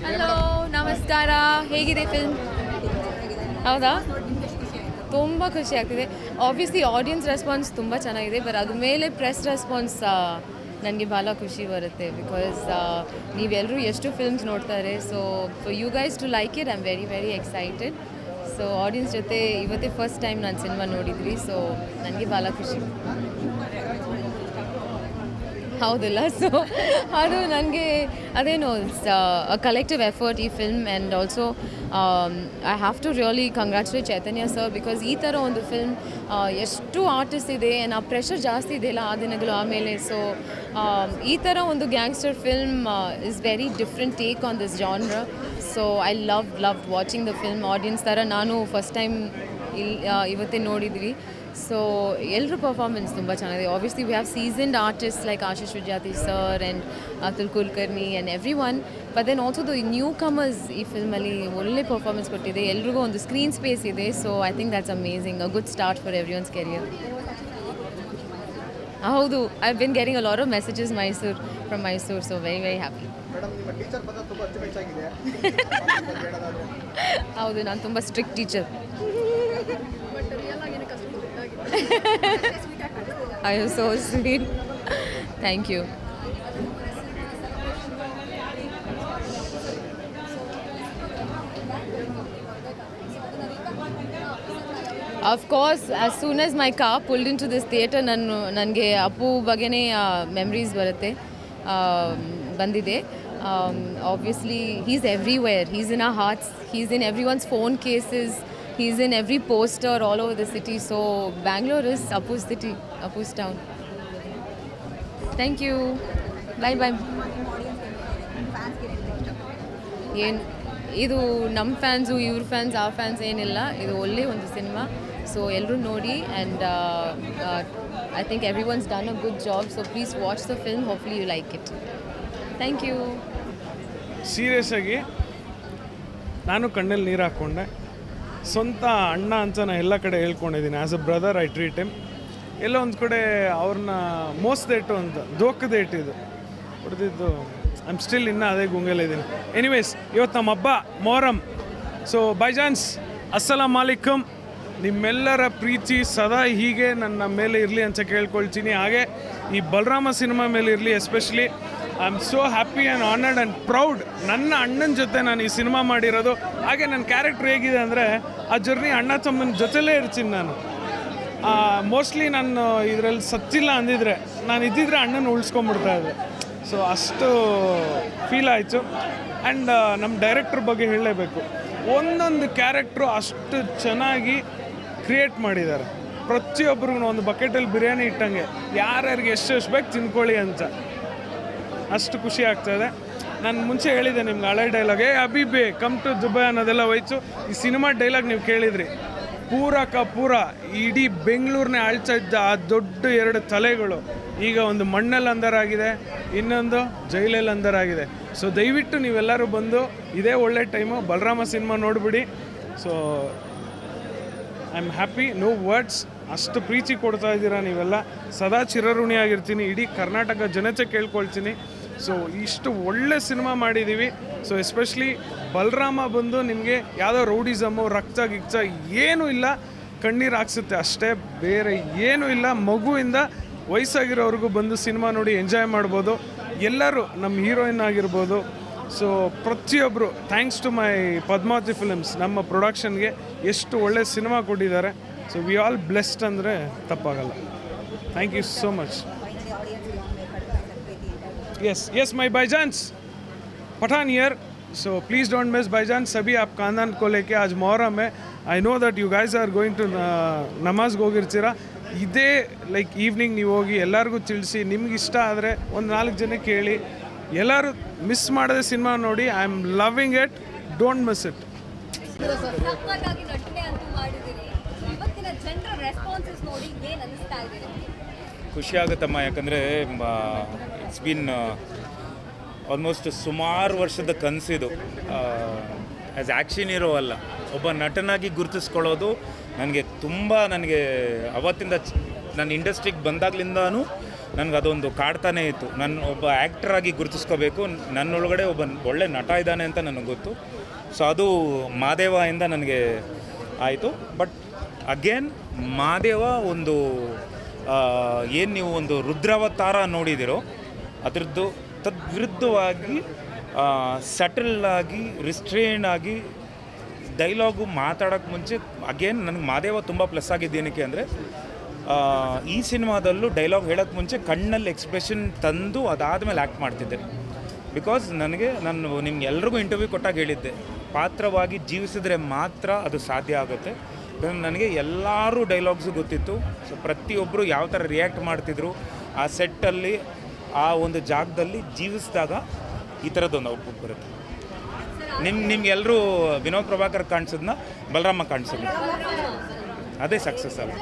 ಹಲೋ, ನಮಸ್ಕಾರ. ಹೇಗಿದೆ ಫಿಲ್ಮ್? ಹೌದಾ, ತುಂಬ ಖುಷಿ ಆಗ್ತಿದೆ. ಆಬ್ವಿಯಸ್ಲಿ ಆಡಿಯನ್ಸ್ ರೆಸ್ಪಾನ್ಸ್ ತುಂಬ ಚೆನ್ನಾಗಿದೆ. ಬಟ್ ಅದ್ರ ಮೇಲೆ ಪ್ರೆಸ್ ರೆಸ್ಪಾನ್ಸ್ ನನಗೆ ಭಾಳ ಖುಷಿ ಬರುತ್ತೆ. ಬಿಕಾಸ್ ನೀವೆಲ್ಲರೂ ಎಷ್ಟು ಫಿಲ್ಮ್ಸ್ ನೋಡ್ತಾರೆ. So for you guys to like it, I am very very excited. So audience ಜೊತೆ ಇವತ್ತೇ ಫಸ್ಟ್ ಟೈಮ್ ನಾನು ಸಿನಿಮಾ ನೋಡಿದ್ವಿ. ಸೊ ನನಗೆ ಭಾಳ ಖುಷಿ. ಹೌದಿಲ್ಲ. ಸೊ ಅದು ನನಗೆ ಅದೇನೋ ಕಲೆಕ್ಟಿವ್ ಎಫರ್ಟ್ ಈ film. And also I have to really congratulate Chaitanya sir. Because ಈ ಥರ ಒಂದು ಫಿಲ್ಮ್ ಎಷ್ಟು ಆರ್ಟಿಸ್ಟ್ ಇದೆ, ಆ ಪ್ರೆಷರ್ ಜಾಸ್ತಿ ಇದೆಯಲ್ಲ ಆ ದಿನಗಳು ಆಮೇಲೆ. ಸೊ ಈ ಥರ ಒಂದು gangster film is very different take on this genre. So I love watching the film. Audience ಥರ ನಾನು ಫಸ್ಟ್ ಟೈಮ್ ಇವತ್ತೇ ನೋಡಿದ್ವಿ. ಸೊ ಎಲ್ಲರೂ ಪರ್ಫಾರ್ಮೆನ್ಸ್ ತುಂಬ ಚೆನ್ನಾಗಿದೆ. Obviously we have seasoned artist like Ashish Vidyarthi sir and Atul Kulkarni and everyone. But then also the newcomers ಈ ಫಿಲ್ಮಲ್ಲಿ ಒಳ್ಳೆ ಪರ್ಫಾರ್ಮೆನ್ಸ್ ಕೊಟ್ಟಿದೆ. ಎಲ್ರಿಗೂ ಒಂದು ಸ್ಕ್ರೀನ್ ಸ್ಪೇಸ್ ಇದೆ. So I think that's amazing, a good start for everyone's career. ಹೌದು, I have been getting a lot of messages from Mysuru. So very very happy. ಹೌದು, ನಾನು ತುಂಬ strict teacher. I am so sweet. Thank you. Of course, as soon as my car pulled into this theatre, ನನಗೆ ಅಪ್ಪು ಬಗ್ಗೆನೇ ಮೆಮರೀಸ್ ಬಂದಿದೆ. Obviously, he's everywhere. He's in our hearts. He's in everyone's phone cases. He's in every poster all over the city. So Bangalore is Appu's city, Appu's town. Thank you. ಬಾಯ್ ಬಾಯ್. ಏನು ಇದು ನಮ್ಮ ಫ್ಯಾನ್ಸು ಇವ್ರ ಫ್ಯಾನ್ಸ್ ಆ ಫ್ಯಾನ್ಸ್ ಏನಿಲ್ಲ, ಇದು ಒಳ್ಳೆ ಒಂದು ಸಿನಿಮಾ. ಸೊ ಎಲ್ಲರೂ ನೋಡಿ and I think everyone's done a good job. So please watch the film, hopefully you like it. Thank you. Serious ಆಗಿ ನಾನು ಕಣ್ಣಲ್ಲಿ ನೀರು ಹಾಕ್ಕೊಂಡೆ. ಸ್ವಂತ ಅಣ್ಣ ಅಂತ ನಾನು ಎಲ್ಲ ಕಡೆ ಹೇಳ್ಕೊಂಡಿದ್ದೀನಿ. As a brother I treat him. ಎಲ್ಲೋ ಒಂದು ಕಡೆ ಅವ್ರನ್ನ ಮೋಸದೇಟು ಅಂತ ದೋಖದೇಟಿದ್ದು ಹೊಡೆದಿದ್ದು. ಐ ಆಮ್ ಸ್ಟಿಲ್ ಇನ್ನೂ ಅದೇ ಗುಂಗಲ್ಲಿದ್ದೀನಿ. ಎನಿವೇಸ್, ಇವತ್ತು ನಮ್ಮ ಹಬ್ಬ ಮೊಹರಂ. ಸೊ ಬೈ ಚಾನ್ಸ್ ಅಸ್ಸಲಾಮ್ ಅಲೈಕಮ್. ನಿಮ್ಮೆಲ್ಲರ ಪ್ರೀತಿ ಸದಾ ಹೀಗೆ ನನ್ನ ಮೇಲೆ ಇರಲಿ ಅಂತ ಕೇಳ್ಕೊಳ್ತೀನಿ. ಹಾಗೆ ಈ ಬಲರಾಮ ಸಿನಿಮಾ ಮೇಲೆ ಇರಲಿ. Especially I am so happy and honoured and proud. ನನ್ನ ಅಣ್ಣನ ಜೊತೆ ನಾನು ಈ ಸಿನಿಮಾ ಮಾಡಿರೋದು. ಹಾಗೆ ನನ್ನ ಕ್ಯಾರೆಕ್ಟ್ರ್ ಹೇಗಿದೆ ಅಂದರೆ ಆ ಜರ್ನಿ ಅಣ್ಣ ತಮ್ಮನ ಜೊತೆಲೇ ಇರ್ತೀನಿ ನಾನು. ಮೋಸ್ಟ್ಲಿ ನಾನು ಇದರಲ್ಲಿ ಸತ್ತಿಲ್ಲ ಅಂದಿದ್ರೆ ನಾನು ಇದ್ದಿದ್ರೆ ಅಣ್ಣನ ಉಳಿಸ್ಕೊಂಡ್ಬಿಡ್ತಾ ಇದ್ದೆ. ಸೊ ಅಷ್ಟು ಫೀಲ್ ಆಯಿತು. ಆ್ಯಂಡ್ ನಮ್ಮ ಡೈರೆಕ್ಟ್ರ್ ಬಗ್ಗೆ ಹೇಳಲೇಬೇಕು. ಒಂದೊಂದು ಕ್ಯಾರೆಕ್ಟ್ರು ಅಷ್ಟು ಚೆನ್ನಾಗಿ ಕ್ರಿಯೇಟ್ ಮಾಡಿದ್ದಾರೆ. ಪ್ರತಿಯೊಬ್ಬರಿಗೂ ಒಂದು ಬಕೆಟಲ್ಲಿ ಬಿರಿಯಾನಿ ಇಟ್ಟಂಗೆ ಯಾರ್ಯಾರಿಗೆ ಎಷ್ಟು ಬೇಕು ತಿನ್ಕೊಳ್ಳಿ ಅಂತ. ಅಷ್ಟು ಖುಷಿ ಆಗ್ತಾಯಿದೆ. ನಾನು ಮುಂಚೆ ಹೇಳಿದ್ದೆ ನಿಮ್ಗೆ ಹಳೆ ಡೈಲಾಗ್, ಅಬಿಬೆ ಕಮ್ ಟು ದುಬೈ ಅನ್ನೋದೆಲ್ಲ ಹೋಯ್ತು. ಈ ಸಿನಿಮಾ ಡೈಲಾಗ್ ನೀವು ಕೇಳಿದ್ರಿ, ಪೂರ ಇಡೀ ಬೆಂಗಳೂರನ್ನೇ ಆಳ್ತಾ ಇದ್ದ ಆ ದೊಡ್ಡ 2 ತಲೆಗಳು ಈಗ ಒಂದು ಮಣ್ಣಲ್ಲಿ ಅಂದರಾಗಿದೆ, ಇನ್ನೊಂದು ಜೈಲಲ್ಲಿ ಅಂದರಾಗಿದೆ. ಸೊ ದಯವಿಟ್ಟು ನೀವೆಲ್ಲರೂ ಬಂದು ಇದೇ ಒಳ್ಳೆ ಟೈಮು ಬಲರಾಮ ಸಿನಿಮಾ ನೋಡಿಬಿಡಿ. So I am happy, no words. ಅಷ್ಟು ಪ್ರೀತಿ ಕೊಡ್ತಾ ಇದ್ದೀರಾ ನೀವೆಲ್ಲ. ಸದಾ ಚಿರಋಣಿಯಾಗಿರ್ತೀನಿ. ಇಡೀ ಕರ್ನಾಟಕ ಜನತೆ ಕೇಳ್ಕೊಳ್ತೀನಿ. ಸೊ ಇಷ್ಟು ಒಳ್ಳೆ ಸಿನಿಮಾ ಮಾಡಿದ್ದೀವಿ. ಸೊ ಎಸ್ಪೆಷಲಿ ಬಲರಾಮ ಬಂದು ನಿಮಗೆ ಯಾವುದೋ ರೌಡಿಸಮು ರಕ್ತ ಗಿಕ್ತ ಏನೂ ಇಲ್ಲ, ಕಣ್ಣೀರು ಹಾಕ್ಸುತ್ತೆ ಅಷ್ಟೇ, ಬೇರೆ ಏನೂ ಇಲ್ಲ. ಮಗುವಿಂದ ವಯಸ್ಸಾಗಿರೋವ್ರಿಗೂ ಬಂದು ಸಿನಿಮಾ ನೋಡಿ ಎಂಜಾಯ್ ಮಾಡ್ಬೋದು. ಎಲ್ಲರೂ ನಮ್ಮ ಹೀರೋಯಿನ್ ಆಗಿರ್ಬೋದು. ಸೊ ಪ್ರತಿಯೊಬ್ಬರು thanks to my Padmavathi films, ನಮ್ಮ ಪ್ರೊಡಕ್ಷನ್ಗೆ ಎಷ್ಟು ಒಳ್ಳೆ ಸಿನಿಮಾ ಕೊಟ್ಟಿದ್ದಾರೆ. ಸೊ ವಿ ಆಲ್ ಬ್ಲೆಸ್ಡ್ ಅಂದರೆ ತಪ್ಪಾಗಲ್ಲ. Thank you so much. yes my भाईजान्स Pathaan here, so please don't miss भाईजान. सभी आप खानदान को लेके आज मोहर्रम है. I know that you guys are going to ನಮಾಜ್ಗೆ ಹೋಗಿರ್ತೀರ. ಇದೇ ಲೈಕ್ ಈವ್ನಿಂಗ್ ನೀವು ಹೋಗಿ ಎಲ್ಲರಿಗೂ ತಿಳಿಸಿ, ನಿಮ್ಗೆ ಇಷ್ಟ ಆದರೆ ಒಂದು 4 ಜನಕ್ಕೆ ಹೇಳಿ. ಎಲ್ಲರೂ ಮಿಸ್ ಮಾಡದೆ ಸಿನಿಮಾ ನೋಡಿ. I am loving it, don't miss it. ಸಕ್ಕತ್ತಾಗಿ ನಟನೆ ಅಂತೂ ಮಾಡಿದ್ದೀರಿ. ಇವತ್ತಿನ ಜನರ ರೆಸ್ಪಾನ್ಸಸ್ ನೋಡಿ ಏನು ಅನಿಸ್ತಾ ಇದೆ ನಿಮಗೆ? ಖುಷಿ ಆಗುತ್ತಮ್ಮ, ಯಾಕಂದರೆ ಇಟ್ಸ್ ಬೀನ್ ಆಲ್ಮೋಸ್ಟ್ ಸುಮಾರು ವರ್ಷದ ಕನಸಿದು. ಆ್ಯಸ್ ಆ್ಯಕ್ಷನ್ ಹೀರೋ ಅಲ್ಲ, ಒಬ್ಬ ನಟನಾಗಿ ಗುರುತಿಸ್ಕೊಳ್ಳೋದು ನನಗೆ ಅವತ್ತಿಂದ ನಾನು ಇಂಡಸ್ಟ್ರಿಗೆ ಬಂದಾಗ್ಲಿಂದನೂ ನನಗೆ ಅದೊಂದು ಕಾಡ್ತಾನೇ ಇತ್ತು. ನಾನು ಒಬ್ಬ ಆ್ಯಕ್ಟ್ರಾಗಿ ಗುರುತಿಸ್ಕೋಬೇಕು, ನನ್ನೊಳಗಡೆ ಒಬ್ಬ ಒಳ್ಳೆ ನಟ ಇದ್ದಾನೆ ಅಂತ ನನಗೆ ಗೊತ್ತು. ಸೊ ಅದು ಮಾದೇವಯಿಂದ ನನಗೆ ಆಯಿತು. ಬಟ್ ಅಗೇನ್ ಮಾದೇವ ಒಂದು ಏನು ನೀವು ಒಂದು ರುದ್ರಾವತಾರ ನೋಡಿದಿರೋ ಅದರದ್ದು ತದ್ವಿರುದ್ಧವಾಗಿ ಸಟಲ್ಲಾಗಿ ರಿಸ್ಟ್ರೇನ್ ಆಗಿ ಡೈಲಾಗು ಮಾತಾಡೋಕ್ಕೆ ಮುಂಚೆ ಅಗೇನ್ ನನಗೆ ಮಾದೇವ ತುಂಬ ಪ್ಲಸ್ ಆಗಿದ್ದೇನಕ್ಕೆ ಅಂದರೆ ಈ ಸಿನಿಮಾದಲ್ಲೂ ಡೈಲಾಗ್ ಹೇಳೋಕ್ಕೆ ಮುಂಚೆ ಕಣ್ಣಲ್ಲಿ ಎಕ್ಸ್ಪ್ರೆಷನ್ ತಂದು ಅದಾದಮೇಲೆ ಆ್ಯಕ್ಟ್ ಮಾಡ್ತಿದ್ದೆ. ಬಿಕಾಸ್ ನಾನು ನಿಮ್ಗೆ ಎಲ್ರಿಗೂ ಇಂಟರ್ವ್ಯೂ ಕೊಟ್ಟಾಗ ಹೇಳಿದ್ದೆ, ಪಾತ್ರವಾಗಿ ಜೀವಿಸಿದ್ರೆ ಮಾತ್ರ ಅದು ಸಾಧ್ಯ ಆಗುತ್ತೆ. ನನಗೆ ಎಲ್ಲರೂ ಡೈಲಾಗ್ಸು ಗೊತ್ತಿತ್ತು. ಸೊ ಪ್ರತಿಯೊಬ್ಬರು ಯಾವ ಥರ ರಿಯಾಕ್ಟ್ ಮಾಡ್ತಿದ್ರು ಆ ಸೆಟ್ಟಲ್ಲಿ, ಆ ಒಂದು ಜಾಗದಲ್ಲಿ ಜೀವಿಸಿದಾಗ ಈ ಥರದ್ದೊಂದು ಔಟ್ಪುಟ್ ಬರುತ್ತೆ. ನಿಮ್ಗೆಲ್ಲರೂ ವಿನೋದ್ ಪ್ರಭಾಕರ್ ಕಾಣಿಸೋದನ್ನ ಬಲರಾಮ ಕಾಣಿಸೋದು, ಅದೇ ಸಕ್ಸಸ್ ಅಲ್ಲ.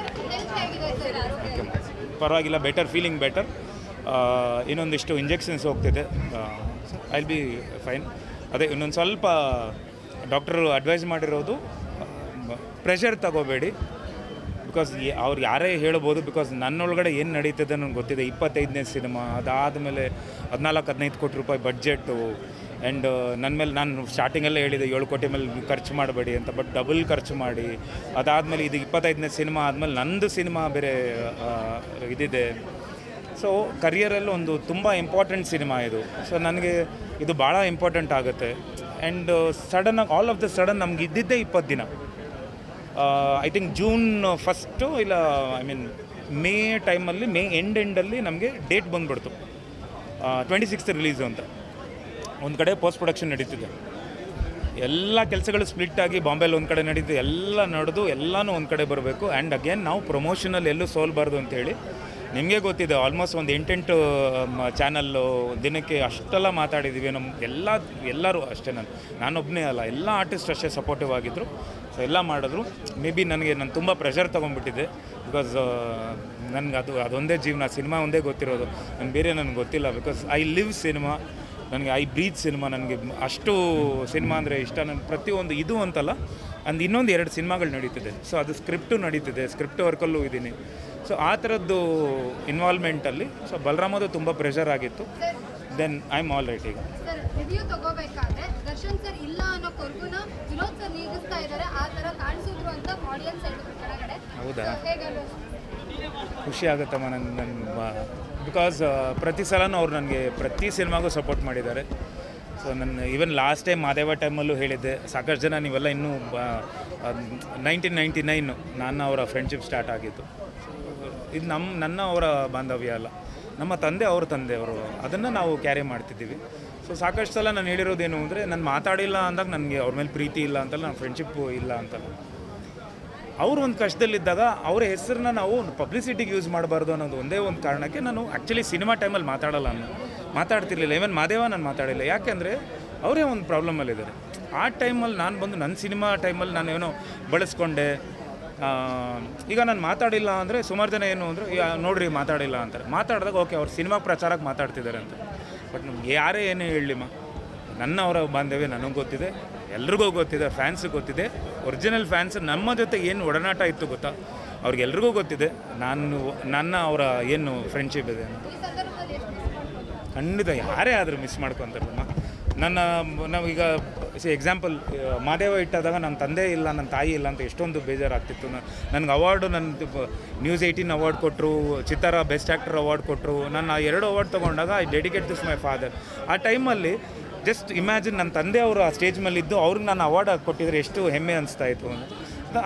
ಪರವಾಗಿಲ್ಲ, ಬೆಟರ್, ಫೀಲಿಂಗ್ ಬೆಟರ್. ಇನ್ನೊಂದಿಷ್ಟು ಇಂಜೆಕ್ಷನ್ಸ್ ಹೋಗ್ತಿದೆ, ಐ ವಿಲ್ ಬಿ ಫೈನ್. ಅದೇ ಇನ್ನೊಂದು ಸ್ವಲ್ಪ ಡಾಕ್ಟ್ರು ಅಡ್ವೈಸ್ ಮಾಡಿರೋದು, ಪ್ರೆಷರ್ ತಗೋಬೇಡಿ. ಬಿಕಾಸ್ ಅವ್ರು ಯಾರೇ ಹೇಳ್ಬೋದು, ಬಿಕಾಸ್ ನನ್ನೊಳಗಡೆ ಏನು ನಡೀತಿದೆ ನನಗೆ ಗೊತ್ತಿದೆ. 25ನೇ ಸಿನಿಮಾ, ಅದಾದಮೇಲೆ 14-15 ಕೋಟಿ ರೂಪಾಯಿ ಬಡ್ಜೆಟ್ಟು. ಆ್ಯಂಡ್ ನನ್ನ ಮೇಲೆ ನಾನು ಸ್ಟಾರ್ಟಿಂಗಲ್ಲೇ ಹೇಳಿದೆ 7 ಕೋಟಿ ಮೇಲೆ ಖರ್ಚು ಮಾಡಬೇಡಿ ಅಂತ, ಬಟ್ ಡಬಲ್ ಖರ್ಚು ಮಾಡಿ ಅದಾದಮೇಲೆ ಇದು 25ನೇ ಸಿನಿಮಾ ಆದಮೇಲೆ ನಂದು ಸಿನಿಮಾ ಬೇರೆ ಇದಿದೆ. ಸೊ ಕರಿಯರಲ್ಲಿ ಒಂದು ತುಂಬ ಇಂಪಾರ್ಟೆಂಟ್ ಸಿನಿಮಾ ಇದು. ಸೊ ನನಗೆ ಇದು ಭಾಳ ಇಂಪಾರ್ಟೆಂಟ್ ಆಗುತ್ತೆ. ಆ್ಯಂಡ್ ಸಡನ್ನಾಗಿ ಆಲ್ ಆಫ್ ದ ಸಡನ್ ನಮ್ಗೆ ಇದ್ದಿದ್ದೇ 20 ದಿನ. ಐ ಥಿಂಕ್ ಜೂನ್ 1 ಇಲ್ಲ ಐ ಮೀನ್ ಮೇ ಟೈಮಲ್ಲಿ, ಮೇ ಎಂಡಲ್ಲಿ ನಮಗೆ ಡೇಟ್ ಬಂದುಬಿಡ್ತು, 26th ರಿಲೀಸು ಅಂತ. ಒಂದು ಕಡೆ ಪೋಸ್ಟ್ ಪ್ರೊಡಕ್ಷನ್ ನಡೀತಿದೆ, ಎಲ್ಲ ಕೆಲಸಗಳು ಸ್ಪ್ಲಿಟ್ ಆಗಿ ಬಾಂಬೆಲಿ ಒಂದು ಕಡೆ ನಡೀತು, ಎಲ್ಲ ನಡೆದು ಎಲ್ಲನೂ ಒಂದು ಕಡೆ ಬರಬೇಕು. ಆ್ಯಂಡ್ ಅಗೇನ್ ನಾವು ಪ್ರಮೋಷನಲ್ಲಿ ಎಲ್ಲೂ ಸೋಲ್ಬಾರ್ದು ಅಂತೇಳಿ ನಿಮಗೆ ಗೊತ್ತಿದೆ ಆಲ್ಮೋಸ್ಟ್ ಒಂದು 8 ಚಾನಲ್ಲು ದಿನಕ್ಕೆ ಅಷ್ಟೆಲ್ಲ ಮಾತಾಡಿದ್ದೀವಿ. ಎಲ್ಲರೂ ಅಷ್ಟೇ, ನಾನೊಬ್ಬನೇ ಅಲ್ಲ, ಎಲ್ಲ ಆರ್ಟಿಸ್ಟ್ ಅಷ್ಟೇ ಸಪೋರ್ಟಿವ್ ಆಗಿದ್ದರು. ಸೊ ಎಲ್ಲ ಮಾಡಿದ್ರು. ಮೇ ಬಿ ನಾನು ತುಂಬ ಪ್ರೆಷರ್ ತೊಗೊಂಡ್ಬಿಟ್ಟಿದ್ದೆ. ಬಿಕಾಸ್ ನನಗೆ ಅದೊಂದೇ ಜೀವನ, ಸಿನಿಮಾ ಒಂದೇ ಗೊತ್ತಿರೋದು, ಬೇರೆ ನನಗೆ ಗೊತ್ತಿಲ್ಲ. ಬಿಕಾಸ್ ಐ ಲಿವ್ ಸಿನಿಮಾ, ನನಗೆ ಐ ಬ್ರೀತ್ ಸಿನಿಮಾ. ನನಗೆ ಅಷ್ಟು ಸಿನಿಮಾ ಅಂದರೆ ಇಷ್ಟ. ನನ್ನ ಪ್ರತಿಯೊಂದು ಇದು ಅಂತಲ್ಲ, ಇನ್ನೊಂದು 2 ಸಿನಿಮಾಗಳು ನಡೀತಿದೆ. ಸೊ ಅದು ಸ್ಕ್ರಿಪ್ಟು ನಡೀತಿದೆ, ಸ್ಕ್ರಿಪ್ಟ್ ವರ್ಕಲ್ಲೂ ಇದ್ದೀನಿ. ಸೊ ಆ ಥರದ್ದು ಇನ್ವಾಲ್ವ್ಮೆಂಟಲ್ಲಿ ಸೊ ಬಲರಾಮದು ತುಂಬ ಪ್ರೆಷರ್ ಆಗಿತ್ತು. Then I am all right. ಈಗ ಸರ್ ರಿವ್ಯೂ ತಗೋಬೇಕಾದ್ರೆ ದರ್ಶನ್ ಸರ್ ಇಲ್ಲ ಅನ್ನೋ ಕೊರ್ಗುನ ವಿನೋದ್ ಸರ್ ನೀಗಿಸ್ತಾ ಇದ್ದಾರೆ, ಆ ಥರ ಕಾಣಿಸಿದ್ರು ಅಂತ ಆಡಿಯನ್ಸ್ ಹೇಳಿದ್ರು ಕೆಳಗಡೆ. ಹೌದಾ? ಹೇಗೆ ಖುಷಿ ಆಗುತ್ತಮ್ಮ ಬಿಕಾಸ್ ಪ್ರತಿ ಸಲನೂ ಅವ್ರು ನನಗೆ ಪ್ರತಿ ಸಿನಿಮಾಗೂ ಸಪೋರ್ಟ್ ಮಾಡಿದ್ದಾರೆ. ಸೊ ನನ್ನ ಈವನ್ ಲಾಸ್ಟ್ ಟೈಮ್ ಮಾದೇವ ಟೈಮಲ್ಲೂ ಹೇಳಿದ್ದೆ, ಸಾಕಷ್ಟು ಜನ ನೀವೆಲ್ಲ ಇನ್ನೂ 1999 ನನ್ನ ಅವರ ಫ್ರೆಂಡ್ಶಿಪ್ ಸ್ಟಾರ್ಟ್ ಆಗಿತ್ತು. ಇದು ನನ್ನ ಅವರ ಬಾಂಧವ್ಯ ಅಲ್ಲ, ನಮ್ಮ ತಂದೆ ಅವ್ರ ತಂದೆಯವರು, ಅದನ್ನು ನಾವು ಕ್ಯಾರಿ ಮಾಡ್ತಿದ್ದೀವಿ. ಸೊ ಸಾಕಷ್ಟು ಸಲ ನಾನು ಹೇಳಿರೋದೇನು ಅಂದರೆ, ನಾನು ಮಾತಾಡಿಲ್ಲ ಅಂದಾಗ ನನಗೆ ಅವ್ರ ಮೇಲೆ ಪ್ರೀತಿ ಇಲ್ಲ ಅಂತಲ್ಲ, ನನ್ನ ಫ್ರೆಂಡ್ಶಿಪ್ಪು ಇಲ್ಲ ಅಂತಲ್ಲ. ಅವರು ಒಂದು ಕಷ್ಟದಲ್ಲಿದ್ದಾಗ ಅವರ ಹೆಸರನ್ನ ನಾವು ಪಬ್ಲಿಸಿಟಿಗೆ ಯೂಸ್ ಮಾಡಬಾರ್ದು ಅನ್ನೋದು ಒಂದೇ ಒಂದು ಕಾರಣಕ್ಕೆ ನಾನು ಆ್ಯಕ್ಚುಲಿ ಸಿನಿಮಾ ಟೈಮಲ್ಲಿ ಮಾತಾಡ್ತಿರ್ಲಿಲ್ಲ. ಈವನ್ ಮಾದೇವ ನಾನು ಮಾತಾಡಿಲ್ಲ, ಯಾಕೆಂದರೆ ಅವರೇ ಒಂದು ಪ್ರಾಬ್ಲಮಲ್ಲಿದ್ದಾರೆ. ಆ ಟೈಮಲ್ಲಿ ನಾನು ಬಂದು ನನ್ನ ಸಿನಿಮಾ ಟೈಮಲ್ಲಿ ನಾನು ಏನೋ ಬಳಸ್ಕೊಂಡೆ. ಈಗ ನಾನು ಮಾತಾಡಿಲ್ಲ ಅಂದರೆ ಸುಮಾರು ಜನ ಏನು ಅಂದರೆ ನೋಡ್ರಿ ಮಾತಾಡಿಲ್ಲ ಅಂತಾರೆ. ಮಾತಾಡಿದಾಗ ಓಕೆ ಅವ್ರು ಸಿನಿಮಾ ಪ್ರಚಾರಕ್ಕೆ ಮಾತಾಡ್ತಿದ್ದಾರೆ ಅಂತ. ಬಟ್ ನಮ್ಗೆ ಯಾರೇ ಏನೇ ಹೇಳಲಿಮ್ಮ, ನನ್ನ ಅವರ ಬಾಂಧವ್ಯ ನನಗೆ ಗೊತ್ತಿದೆ, ಎಲ್ರಿಗೂ ಗೊತ್ತಿದೆ, ಫ್ಯಾನ್ಸಿಗೆ ಗೊತ್ತಿದೆ. ಒರಿಜಿನಲ್ ಫ್ಯಾನ್ಸ್ ನಮ್ಮ ಜೊತೆ ಏನು ಒಡನಾಟ ಇತ್ತು ಗೊತ್ತಾ, ಅವ್ರಿಗೆಲ್ರಿಗೂ ಗೊತ್ತಿದೆ ನನ್ನ ಅವರ ಏನು ಫ್ರೆಂಡ್ಶಿಪ್ ಇದೆ ಅಂತ. ಖಂಡಿತ ಯಾರೇ ಆದರೂ ಮಿಸ್ ಮಾಡ್ಕೊತಾರಮ್ಮ. ನಾವೀಗ ಎಕ್ಸಾಂಪಲ್ ಮಾದೇವ ಇಟ್ಟಾದಾಗ ನನ್ನ ತಂದೆ ಇಲ್ಲ, ನನ್ನ ತಾಯಿ ಇಲ್ಲ ಅಂತ ಎಷ್ಟೊಂದು ಬೇಜಾರಾಗ್ತಿತ್ತು. ನನಗೆ ಅವಾರ್ಡು, ನನ್ನ ನ್ಯೂಸ್ 18 ಅವಾರ್ಡ್ ಕೊಟ್ಟರು, ಚಿತ್ತಾರ ಬೆಸ್ಟ್ ಆ್ಯಕ್ಟರ್ ಅವಾರ್ಡ್ ಕೊಟ್ಟರು. ನಾನು ಆ 2 ಅವಾರ್ಡ್ ತೊಗೊಂಡಾಗ I dedicate this my father. ಆ ಟೈಮಲ್ಲಿ ಜಸ್ಟ್ ಇಮ್ಯಾಜಿನ್ ನನ್ನ ತಂದೆ ಅವರು ಆ ಸ್ಟೇಜ್ ಮೇಲಿದ್ದು ಅವ್ರಿಗೆ ನಾನು ಅವಾರ್ಡ್ ಕೊಟ್ಟಿದ್ರೆ ಎಷ್ಟು ಹೆಮ್ಮೆ ಅನಿಸ್ತಾ ಇತ್ತು.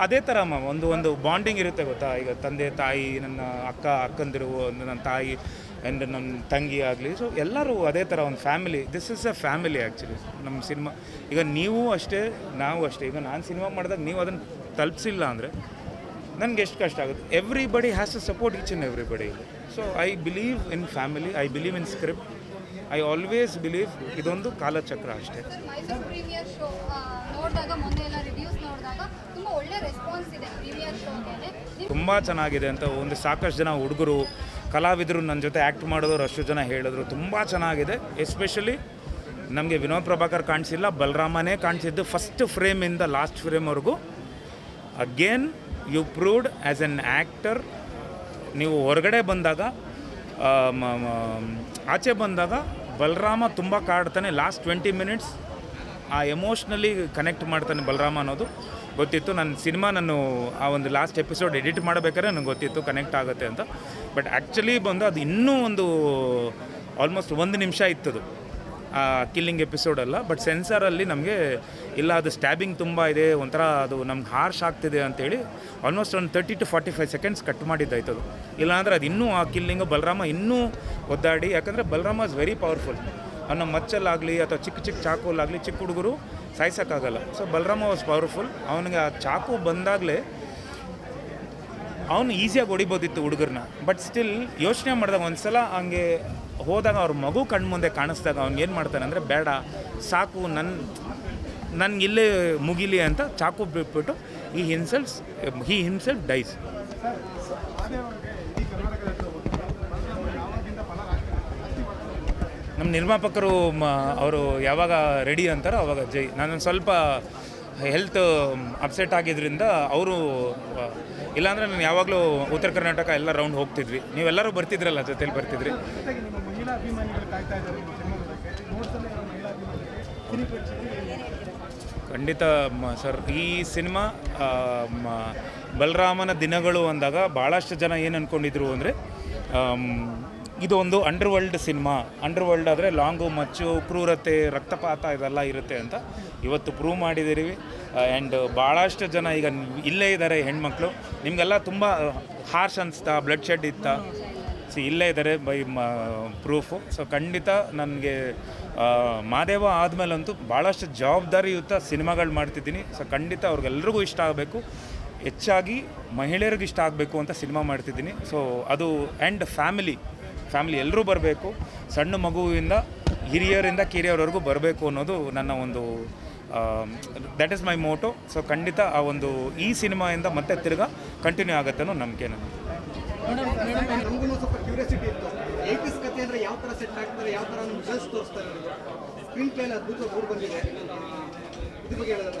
ಅದೇ ಥರ ಒಂದು ಬಾಂಡಿಂಗ್ ಇರುತ್ತೆ ಗೊತ್ತಾ. ಈಗ ತಂದೆ ತಾಯಿ, ನನ್ನ ಅಕ್ಕಂದಿರು, ನನ್ನ ತಾಯಿ ಆ್ಯಂಡ್ ನನ್ನ ತಂಗಿ ಆಗಲಿ, ಸೊ ಎಲ್ಲರೂ ಅದೇ ಥರ ಒಂದು family. This is a family actually ನಮ್ಮ ಸಿನಿಮಾ. ಈಗ ನೀವು ಅಷ್ಟೇ, ನಾವು ಅಷ್ಟೇ. ಈಗ ನಾನು ಸಿನಿಮಾ ಮಾಡಿದಾಗ ನೀವು ಅದನ್ನು ತಲುಪಿಸಿಲ್ಲ ಅಂದರೆ ನನಗೆ ಎಷ್ಟು ಕಷ್ಟ ಆಗುತ್ತೆ. Everybody has to support each and everybody. So I believe in family, I believe in script, I always believe ಇದೊಂದು ಕಾಲಚಕ್ರ ಅಷ್ಟೇ. ಮೈಸೂರು ಪ್ರೀಮಿಯರ್ ಶೋ ನೋಡಿದಾಗ, ಮೊನ್ನೆ ಎಲ್ಲ ರಿವ್ಯೂಸ್ ನೋಡಿದಾಗ ತುಂಬ ಒಳ್ಳೆ ರೆಸ್ಪಾನ್ಸ್ ಇದೆ ಪ್ರೀಮಿಯರ್ ಶೋಗೆ. ತುಂಬ ಚೆನ್ನಾಗಿದೆ ಅಂತ ಒಂದು ಸಾಕಷ್ಟು ಜನ ಹುಡುಗರು, ಕಲಾವಿದರು ನನ್ನ ಜೊತೆ ಆ್ಯಕ್ಟ್ ಮಾಡಿದವರು ಅಷ್ಟು ಜನ ಹೇಳಿದ್ರು ತುಂಬ ಚೆನ್ನಾಗಿದೆ. ಎಸ್ಪೆಷಲಿ ನಮಗೆ ವಿನೋದ್ ಪ್ರಭಾಕರ್ ಕಾಣಿಸಿಲ್ಲ, ಬಲರಾಮನೇ ಕಾಣಿಸಿದ್ದು ಫಸ್ಟ್ ಫ್ರೇಮಿಂದ ಲಾಸ್ಟ್ ಫ್ರೇಮ್ವರೆಗೂ. Again you proved as an actor. ನೀವು ಹೊರಗಡೆ ಬಂದಾಗ, ಆಚೆ ಬಂದಾಗ ಬಲರಾಮ ತುಂಬ ಕಾಡ್ತಾನೆ. ಲಾಸ್ಟ್ 20 ಮಿನಿಟ್ಸ್ ಆ ಎಮೋಷ್ನಲಿ ಕನೆಕ್ಟ್ ಮಾಡ್ತಾನೆ ಬಲರಾಮ ಅನ್ನೋದು ಗೊತ್ತಿತ್ತು. ನಾನು ಆ ಒಂದು ಲಾಸ್ಟ್ ಎಪಿಸೋಡ್ ಎಡಿಟ್ ಮಾಡಬೇಕಾದ್ರೆ ನನಗೆ ಗೊತ್ತಿತ್ತು ಕನೆಕ್ಟ್ ಆಗುತ್ತೆ ಅಂತ. ಬಟ್ ಆ್ಯಕ್ಚುಲಿ ಬಂದು ಅದು ಇನ್ನೂ ಒಂದು ಆಲ್ಮೋಸ್ಟ್ 1 ನಿಮಿಷ ಇತ್ತದು ಆ ಕಿಲ್ಲಿಂಗ್ ಎಪಿಸೋಡಲ್ಲ. ಬಟ್ ಸೆನ್ಸರಲ್ಲಿ ನಮಗೆ ಇಲ್ಲ, ಅದು ಸ್ಟ್ಯಾಬಿಂಗ್ ತುಂಬ ಇದೆ, ಒಂಥರ ಅದು ನಮ್ಗೆ ಹಾರ್ಶ್ ಆಗ್ತಿದೆ ಅಂತೇಳಿ ಆಲ್ಮೋಸ್ಟ್ ಒಂದು 30 to 45 ಸೆಕೆಂಡ್ಸ್ ಕಟ್ ಮಾಡಿದ್ದಾಯ್ತದು. ಇಲ್ಲಾಂದರೆ ಅದು ಇನ್ನೂ ಆ ಕಿಲ್ಲಿಂಗು ಬಲರಾಮ ಇನ್ನೂ ಒದ್ದಾಡಿ, ಯಾಕಂದರೆ ಬಲರಾಮ ಇಸ್ ವೆರಿ ಪವರ್ಫುಲ್. ಅವನ ಮಚ್ಚಲ್ಲಾಗಲಿ ಅಥವಾ ಚಿಕ್ಕ ಚಾಕುಲಾಗಲಿ ಚಿಕ್ಕ ಹುಡುಗರು ಸಾಯಿಸೋಕ್ಕಾಗಲ್ಲ. So Balarama was powerful. ಅವನಿಗೆ ಆ ಚಾಕು ಬಂದಾಗಲೇ ಅವನು ಈಸಿಯಾಗಿ ಹೊಡಿಬೋದಿತ್ತು ಹುಡುಗರನ್ನ. ಬಟ್ ಸ್ಟಿಲ್ ಯೋಚನೆ ಮಾಡಿದಾಗ ಒಂದು ಸಲ ಹಂಗೆ ಹೋದಾಗ ಅವ್ರ ಮಗು ಕಣ್ಮುಂದೆ ಕಾಣಿಸ್ದಾಗ ಅವ್ನು ಏನು ಮಾಡ್ತಾನೆ ಅಂದರೆ, ಬೇಡ ಸಾಕು, ನನ್ಗೆ ಇಲ್ಲೇ ಮುಗಿಲಿ ಅಂತ ಚಾಕು ಬಿಟ್ಬಿಟ್ಟು ಹಿ ಹಿಮ್ಸೆಲ್ಫ್ ಡೈಸ್. ನಮ್ಮ ನಿರ್ಮಾಪಕರು ಅವರು ಯಾವಾಗ ರೆಡಿ ಅಂತಾರೋ ಅವಾಗ ಜೈ. ನಾನು ಸ್ವಲ್ಪ ಹೆಲ್ತ್ ಅಪ್ಸೆಟ್ ಆಗಿದ್ದರಿಂದ ಅವರು, ಇಲ್ಲಾಂದರೆ ನಾನು ಯಾವಾಗಲೂ ಉತ್ತರ ಕರ್ನಾಟಕ ಎಲ್ಲ ರೌಂಡ್ ಹೋಗ್ತಿದ್ವಿ. ನೀವೆಲ್ಲರೂ ಬರ್ತಿದ್ರಲ್ಲ, ಜೊತೆಲಿ ಬರ್ತಿದ್ರಿ. ಖಂಡಿತ ಸರ್. ಈ ಸಿನಿಮಾ ಬಲರಾಮನ ದಿನಗಳು ಅಂದಾಗ ಭಾಳಷ್ಟು ಜನ ಏನು ಅಂದ್ಕೊಂಡಿದ್ರು ಅಂದರೆ, ಇದು ಒಂದು ಅಂಡರ್ವರ್ಲ್ಡ್ ಸಿನಿಮಾ. ಅಂಡರ್ವರ್ಲ್ಡ್ ಆದರೆ ಲಾಂಗು, ಮಚ್ಚು, ಕ್ರೂರತೆ, ರಕ್ತಪಾತ ಇದೆಲ್ಲ ಇರುತ್ತೆ ಅಂತ ಇವತ್ತು ಪ್ರೂವ್ ಮಾಡಿದ್ದೀವಿ. ಆ್ಯಂಡ್ ಭಾಳಷ್ಟು ಜನ ಈಗ ಇಲ್ಲೇ ಇದ್ದಾರೆ ಹೆಣ್ಮಕ್ಳು. ನಿಮಗೆಲ್ಲ ತುಂಬ ಹಾರ್ಶ್ ಅನಿಸ್ತಾ, ಬ್ಲಡ್ ಶೆಡ್ ಇತ್ತಾ, ಇಲ್ಲೇ ಇದ್ದಾರೆ ಬೈ ಪ್ರೂಫು. ಸೊ ಖಂಡಿತ ನನಗೆ ಮಾದೇವ ಆದಮೇಲಂತೂ ಭಾಳಷ್ಟು ಜವಾಬ್ದಾರಿಯುತ ಸಿನಿಮಾಗಳು ಮಾಡ್ತಿದ್ದೀನಿ. ಸೊ ಖಂಡಿತ ಅವ್ರಿಗೆಲ್ರಿಗೂ ಇಷ್ಟ ಆಗಬೇಕು. ಹೆಚ್ಚಾಗಿ ಮಹಿಳೆಯರಿಗೆ ಇಷ್ಟ ಆಗಬೇಕು ಅಂತ ಸಿನಿಮಾ ಮಾಡ್ತಿದ್ದೀನಿ. ಸೊ ಅದು ಆ್ಯಂಡ್ ಫ್ಯಾಮಿಲಿ ಎಲ್ಲರೂ ಬರಬೇಕು, ಸಣ್ಣ ಮಗುವಿಂದ ಹಿರಿಯರಿಂದ ಕಿರಿಯರವರೆಗೂ ಬರಬೇಕು ಅನ್ನೋದು ನನ್ನ ಒಂದು that is my motto. So ಖಂಡಿತ ಆ ಒಂದು ಈ ಸಿನಿಮಾಯಿಂದ ಮತ್ತೆ ತಿರ್ಗಾ ಕಂಟಿನ್ಯೂ ಆಗುತ್ತೆ ಅನ್ನೋ ನಂಬಿಕೆ ನನಗೆ. ನಮಗೂ ಸ್ವಲ್ಪ ಕ್ಯೂರಿಯಾಸಿಟಿ ಇತ್ತು, 80s ಕಥೆ ಅಂದರೆ ಯಾವ ಥರ ಸೆಟ್ ಆಗ್ತಾರೆ, ಯಾವ ಥರ ವಿಜುವಲ್ಸ್ ತೋರಿಸ್ತಾರೆ ಅನ್ನೋದು. ಸ್ಕ್ರೀನ್ ಪ್ಲೇ ಅದ್ಭುತವಾಗಿ ಮೂಡಿ ಬಂದಿದೆ, ಇದ್ರ ಬಗ್ಗೆ ಹೇಳೋದು.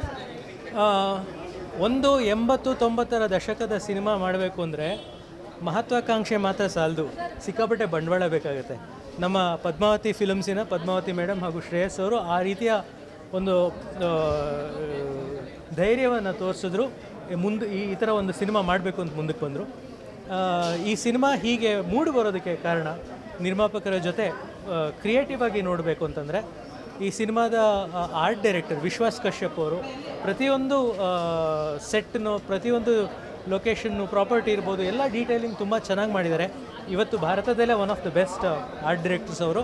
ಒಂದು 80-90ರ ದಶಕದ ಸಿನಿಮಾ ಮಾಡಬೇಕು ಅಂದರೆ ಮಹತ್ವಾಕಾಂಕ್ಷೆ ಮಾತ್ರ ಸಾಲದು, ಸಿಕ್ಕಾಪಟ್ಟೆ ಬಂಡವಾಳ ಬೇಕಾಗುತ್ತೆ. ನಮ್ಮ ಪದ್ಮಾವತಿ ಫಿಲಮ್ಸಿನ ಪದ್ಮಾವತಿ ಮೇಡಮ್ ಹಾಗೂ ಶ್ರೇಯಸ್ ಅವರು ಆ ರೀತಿಯ ಒಂದು ಧೈರ್ಯವನ್ನು ತೋರಿಸಿದ್ರು. ಮುಂದೆ ಈ ಥರ ಒಂದು ಸಿನಿಮಾ ಮಾಡಬೇಕು ಅಂತ ಮುಂದಕ್ಕೆ ಬಂದರು. ಈ ಸಿನಿಮಾ ಹೀಗೆ ಮೂಡಿ ಬರೋದಕ್ಕೆ ಕಾರಣ ನಿರ್ಮಾಪಕರ ಜೊತೆ ಕ್ರಿಯೇಟಿವ್ ಆಗಿ ನೋಡಬೇಕು ಅಂತಂದರೆ ಈ ಸಿನಿಮಾದ ಆರ್ಟ್ ಡೈರೆಕ್ಟರ್ ವಿಶ್ವಾಸ್ ಕಶ್ಯಪ್ ಅವರು ಪ್ರತಿಯೊಂದು ಸೆಟ್ನು, ಪ್ರತಿಯೊಂದು ಲೊಕೇಶನ್ನು, ಪ್ರಾಪರ್ಟಿ ಇರ್ಬೋದು, ಎಲ್ಲ ಡೀಟೇಲಿಂಗ್ ತುಂಬ ಚೆನ್ನಾಗಿ ಮಾಡಿದ್ದಾರೆ. ಇವತ್ತು ಭಾರತದಲ್ಲೇ one of the best art directors ಅವರು.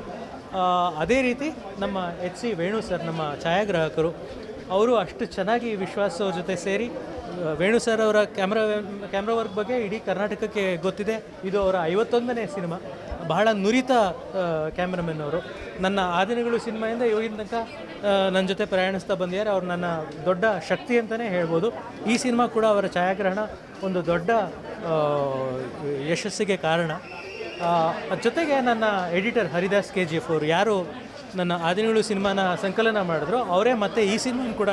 ಅದೇ ರೀತಿ ನಮ್ಮ HC ವೇಣು ಸರ್, ನಮ್ಮ ಛಾಯಾಗ್ರಾಹಕರು, ಅವರು ಅಷ್ಟು ಚೆನ್ನಾಗಿ ವಿಶ್ವಾಸ್ ಅವ್ರ ಜೊತೆ ಸೇರಿ, ವೇಣು ಸರ್ ಅವರ ಕ್ಯಾಮ್ರಾ ವರ್ಕ್ ಬಗ್ಗೆ ಇಡೀ ಕರ್ನಾಟಕಕ್ಕೆ ಗೊತ್ತಿದೆ. ಇದು ಅವರ 51ನೇ ಸಿನಿಮಾ. ಬಹಳ ನುರಿತ ಕ್ಯಾಮ್ರಾಮನ್ ಅವರು. ನನ್ನ ಆದಿನಗಳು ಸಿನಿಮಾಯಿಂದ ಇವಾಗಿನ ತನಕ ನನ್ನ ಜೊತೆ ಪ್ರಯಾಣಿಸ್ತಾ ಬಂದಿದ್ದಾರೆ. ಅವರು ನನ್ನ ದೊಡ್ಡ ಶಕ್ತಿ ಅಂತಲೇ ಹೇಳ್ಬೋದು. ಈ ಸಿನಿಮಾ ಕೂಡ ಅವರ ಛಾಯಾಗ್ರಹಣ ಒಂದು ದೊಡ್ಡ ಯಶಸ್ಸಿಗೆ ಕಾರಣ. ಜೊತೆಗೆ ನನ್ನ ಎಡಿಟರ್ ಹರಿದಾಸ್ KGF ಅವರು, ಯಾರು ನನ್ನ ಆದಿನಗಳು ಸಿನಿಮಾನ ಸಂಕಲನ ಮಾಡಿದ್ರು, ಅವರೇ ಮತ್ತೆ ಈ ಸಿನಿಮಾನ ಕೂಡ